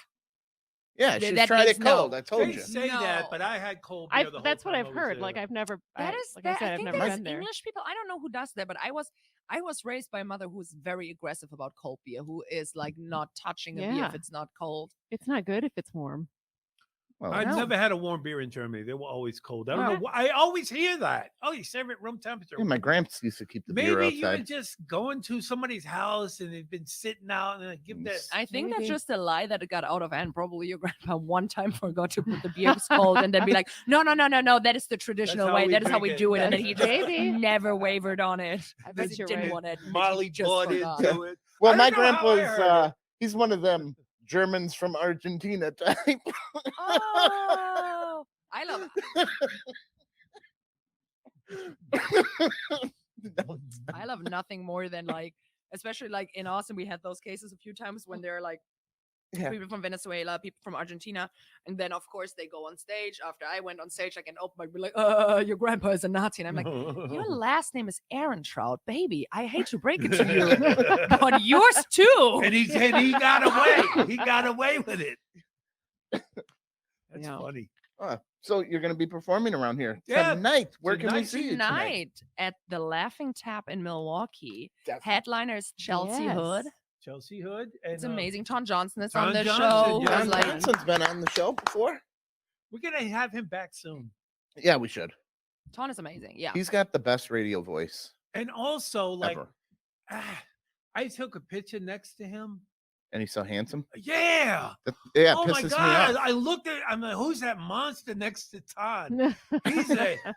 S1: Yeah,
S4: Th-
S1: she's
S4: that
S1: tried
S4: means
S1: it
S4: no.
S1: cold. I told
S2: They
S1: you.
S2: say
S4: No.
S2: that, but I had cold beer the whole
S3: That's what
S2: time
S3: I've
S2: I was
S3: heard. Like
S2: there.
S3: I've never.
S4: That is
S3: like
S4: that,
S3: I said,
S4: I
S3: I've
S4: think
S3: never
S4: there's
S3: been there.
S4: English people. I don't know who does that, but I was raised by a mother who is very aggressive about cold beer, who is like not touching a beer
S3: Yeah.
S4: if it's not cold.
S3: It's not good if it's warm.
S1: Well,
S2: I've
S4: No.
S2: never had a warm beer in Germany. They were always cold. I don't
S4: Oh.
S2: know. I always hear that. Oh, you serve it room temperature.
S1: yeah, my gramps used to keep the beer
S2: Maybe you were
S1: outside.
S2: just going to somebody's house and they've been sitting out and they give that.
S4: I think that's
S3: Maybe.
S4: just a lie that it got out of hand. Probably your grandpa one time forgot to put the beers cold and then be like, no, that is the traditional
S2: how
S4: way.
S2: we
S4: That is how
S2: drink
S4: we
S2: it.
S4: do it. And then he just
S3: Maybe.
S4: never wavered on it.
S3: I
S4: Because
S3: bet
S4: he
S3: you're
S4: didn't
S3: right.
S4: want to admit
S2: Molly
S4: he just
S2: bought
S4: forgot.
S2: into it.
S1: Well,
S2: I
S1: my
S2: don't know how I heard
S1: grandpa's
S2: it.
S1: he's one of them Germans from Argentina type.
S4: Oh, I love it.
S1: No,
S4: I love nothing more than like, especially like in Austin, we had those cases a few times when they're like
S1: Yeah.
S4: people from Venezuela, people from Argentina, and then of course they go on stage. After I went on stage, like an open mic, be like, your grandpa is a Nazi, and I'm like, your last name is Aaron Trout, baby. I hate to break it to you, but yours too.
S2: and he got away. He got away with it. That's
S3: Yeah.
S2: funny.
S1: So you're going to be performing around here
S2: Yeah,
S1: tonight. Where can we
S2: tonight-
S1: see you tonight?
S4: Tonight at the Laughing Tap in Milwaukee,
S1: That's-
S4: headliners Chelsea Hood.
S3: Yes.
S2: Chelsea Hood. And,
S4: It's amazing. Ton Johnson is
S2: Ton
S4: on the
S2: Johnson,
S4: show.
S2: yeah.
S4: who's
S1: John
S4: like,
S1: Johnson's been on the show before.
S2: We're gonna have him back soon.
S1: Yeah, we should.
S4: Ton is amazing. Yeah.
S1: He's got the best radio voice
S2: And also, like,
S1: ever.
S2: I took a picture next to him.
S1: And he's so handsome.
S2: Yeah.
S1: Yeah,
S2: Oh my
S1: pisses
S2: god!
S1: me off.
S2: I looked at. I'm like, who's that monster next to Todd?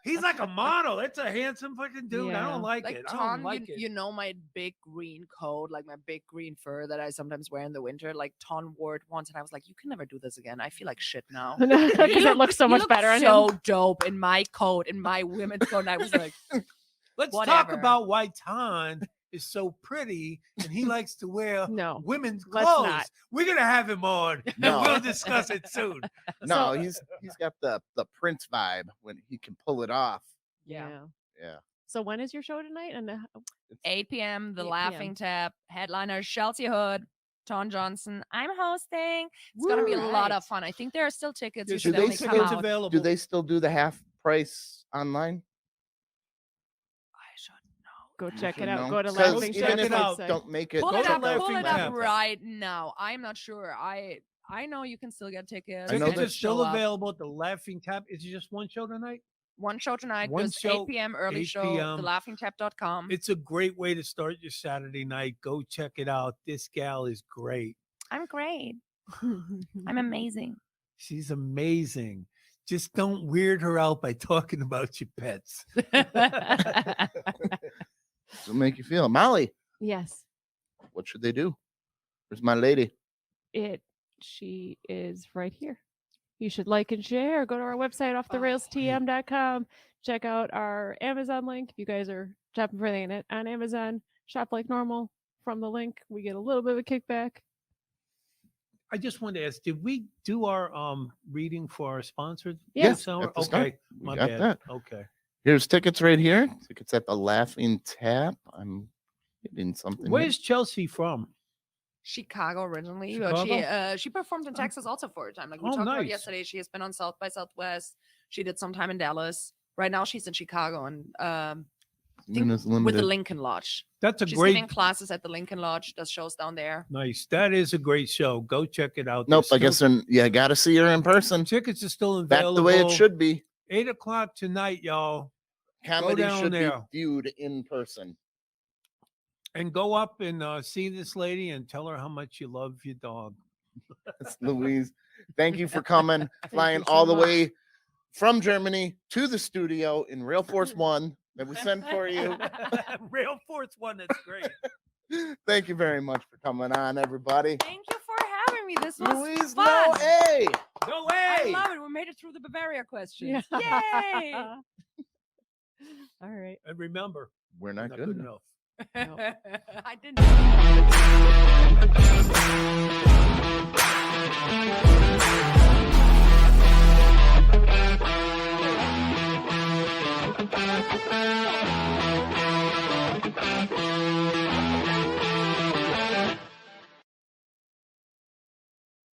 S2: He's like a model. That's a handsome fucking dude. I
S3: Yeah.
S2: don't like
S4: Like
S2: it. I
S4: Ton,
S2: don't like it.
S4: you know my big green coat, like my big green fur that I sometimes wear in the winter. Like Ton wore it once, and I was like, "You can never do this again." I feel like shit now.
S3: Because
S4: You
S3: it looks so
S4: you
S3: much
S4: look
S3: better on
S4: so
S3: him.
S4: dope in my coat, in my women's coat. And I was like,
S2: Let's talk
S4: whatever.
S2: about why Ton is so pretty and he likes to wear
S3: No.
S2: women's
S3: let's
S2: clothes.
S3: not.
S2: We're gonna have him on. And
S1: No.
S2: we'll discuss it soon.
S1: No,
S3: So-
S1: he's got the Prince vibe when he can pull it off.
S4: yeah.
S1: Yeah.
S3: So when is your show tonight? And
S4: 8 p.m. The
S3: 8
S4: Laughing
S3: p.m.
S4: Tap. Headliner Chelsea Hood, Ton Johnson. I'm hosting. It's gonna be a lot of fun. I think there are still tickets. You
S2: There's
S4: should
S1: Do they
S2: still
S4: definitely
S1: still-
S4: come
S2: tickets
S4: out.
S2: available.
S1: Do they still do the half price online?
S4: I should know.
S3: go
S4: that.
S3: check it
S1: You
S3: out.
S1: know?
S3: Go to
S1: 'Cause
S3: Laughing
S1: even
S2: Check
S1: if
S2: it
S1: I
S2: out.
S1: don't make it,
S4: Pull
S2: Go
S4: it
S2: to
S4: up, pull
S2: Laughing
S4: it up
S2: Tap.
S4: right now. I'm not sure. I know you can still get tickets.
S1: I know
S2: Tickets
S1: that-
S2: are still
S4: Show up.
S2: available at the Laughing Tap. Is it just one show tonight?
S4: One show tonight.
S2: One
S4: Goes
S2: show,
S4: 8 p.m. early
S2: 8
S4: show.
S2: p.m.
S4: TheLaughingTap.com.
S2: It's a great way to start your Saturday night. Go check it out. This gal is great.
S4: I'm great. I'm amazing.
S2: She's amazing. Just don't weird her out by talking about your pets.
S1: it'll make you feel. Molly,
S3: Yes.
S1: what should they do? Where's my lady?
S3: She is right here. You should like and share. Go to our website, offtherailstm.com. Check out our Amazon link. If you guys are shopping for anything on Amazon, shop like normal from the link. We get a little bit of a kickback.
S2: I just wanted to ask, did we do our reading for our sponsor?
S3: Yes.
S2: this hour?
S1: At the start.
S2: Okay.
S1: We
S2: My
S1: got
S2: bad.
S1: that.
S2: Okay.
S1: Here's tickets right here. Tickets at the Laughing Tap. I'm getting something. here.
S2: Where's Chelsea from?
S4: Chicago originally,
S2: Chicago?
S4: but she performed in Texas also for a time. Like we
S2: Oh,
S4: talked about
S2: nice.
S4: yesterday, she has been on South by Southwest. She did some time in Dallas. Right now, she's in Chicago and think
S1: Minutes
S4: with the
S1: limited.
S4: Lincoln Lodge.
S2: That's a
S4: She's
S2: great,
S4: giving classes at the Lincoln Lodge. Does shows down there.
S2: nice. That is a great show. Go check it out.
S1: Nope, I
S2: There's
S1: guess then you got to see her in person.
S2: tickets are still
S1: Back
S2: available.
S1: the way it should be.
S2: 8:00 tonight, y'all.
S1: Comedy
S2: down
S1: should
S2: there.
S1: be viewed in person.
S2: And go up and see this lady and tell her how much you love your dog.
S1: That's Louise. Thank you for coming, flying
S3: you so
S1: all the
S3: much.
S1: way from Germany to the studio in Rail Force One that we sent for you.
S2: Rail Force One, that's great.
S1: Thank you very much for coming on, everybody.
S4: Thank you for having me. This was
S1: Louise
S4: fun.
S1: Noe.
S2: No
S4: I
S2: way.
S4: love it. We made it through the Bavaria questions.
S3: Yeah.
S4: Yay!
S3: All right.
S2: And remember,
S1: We're not
S2: not
S1: good
S2: good
S1: enough.
S2: enough.
S4: I didn't.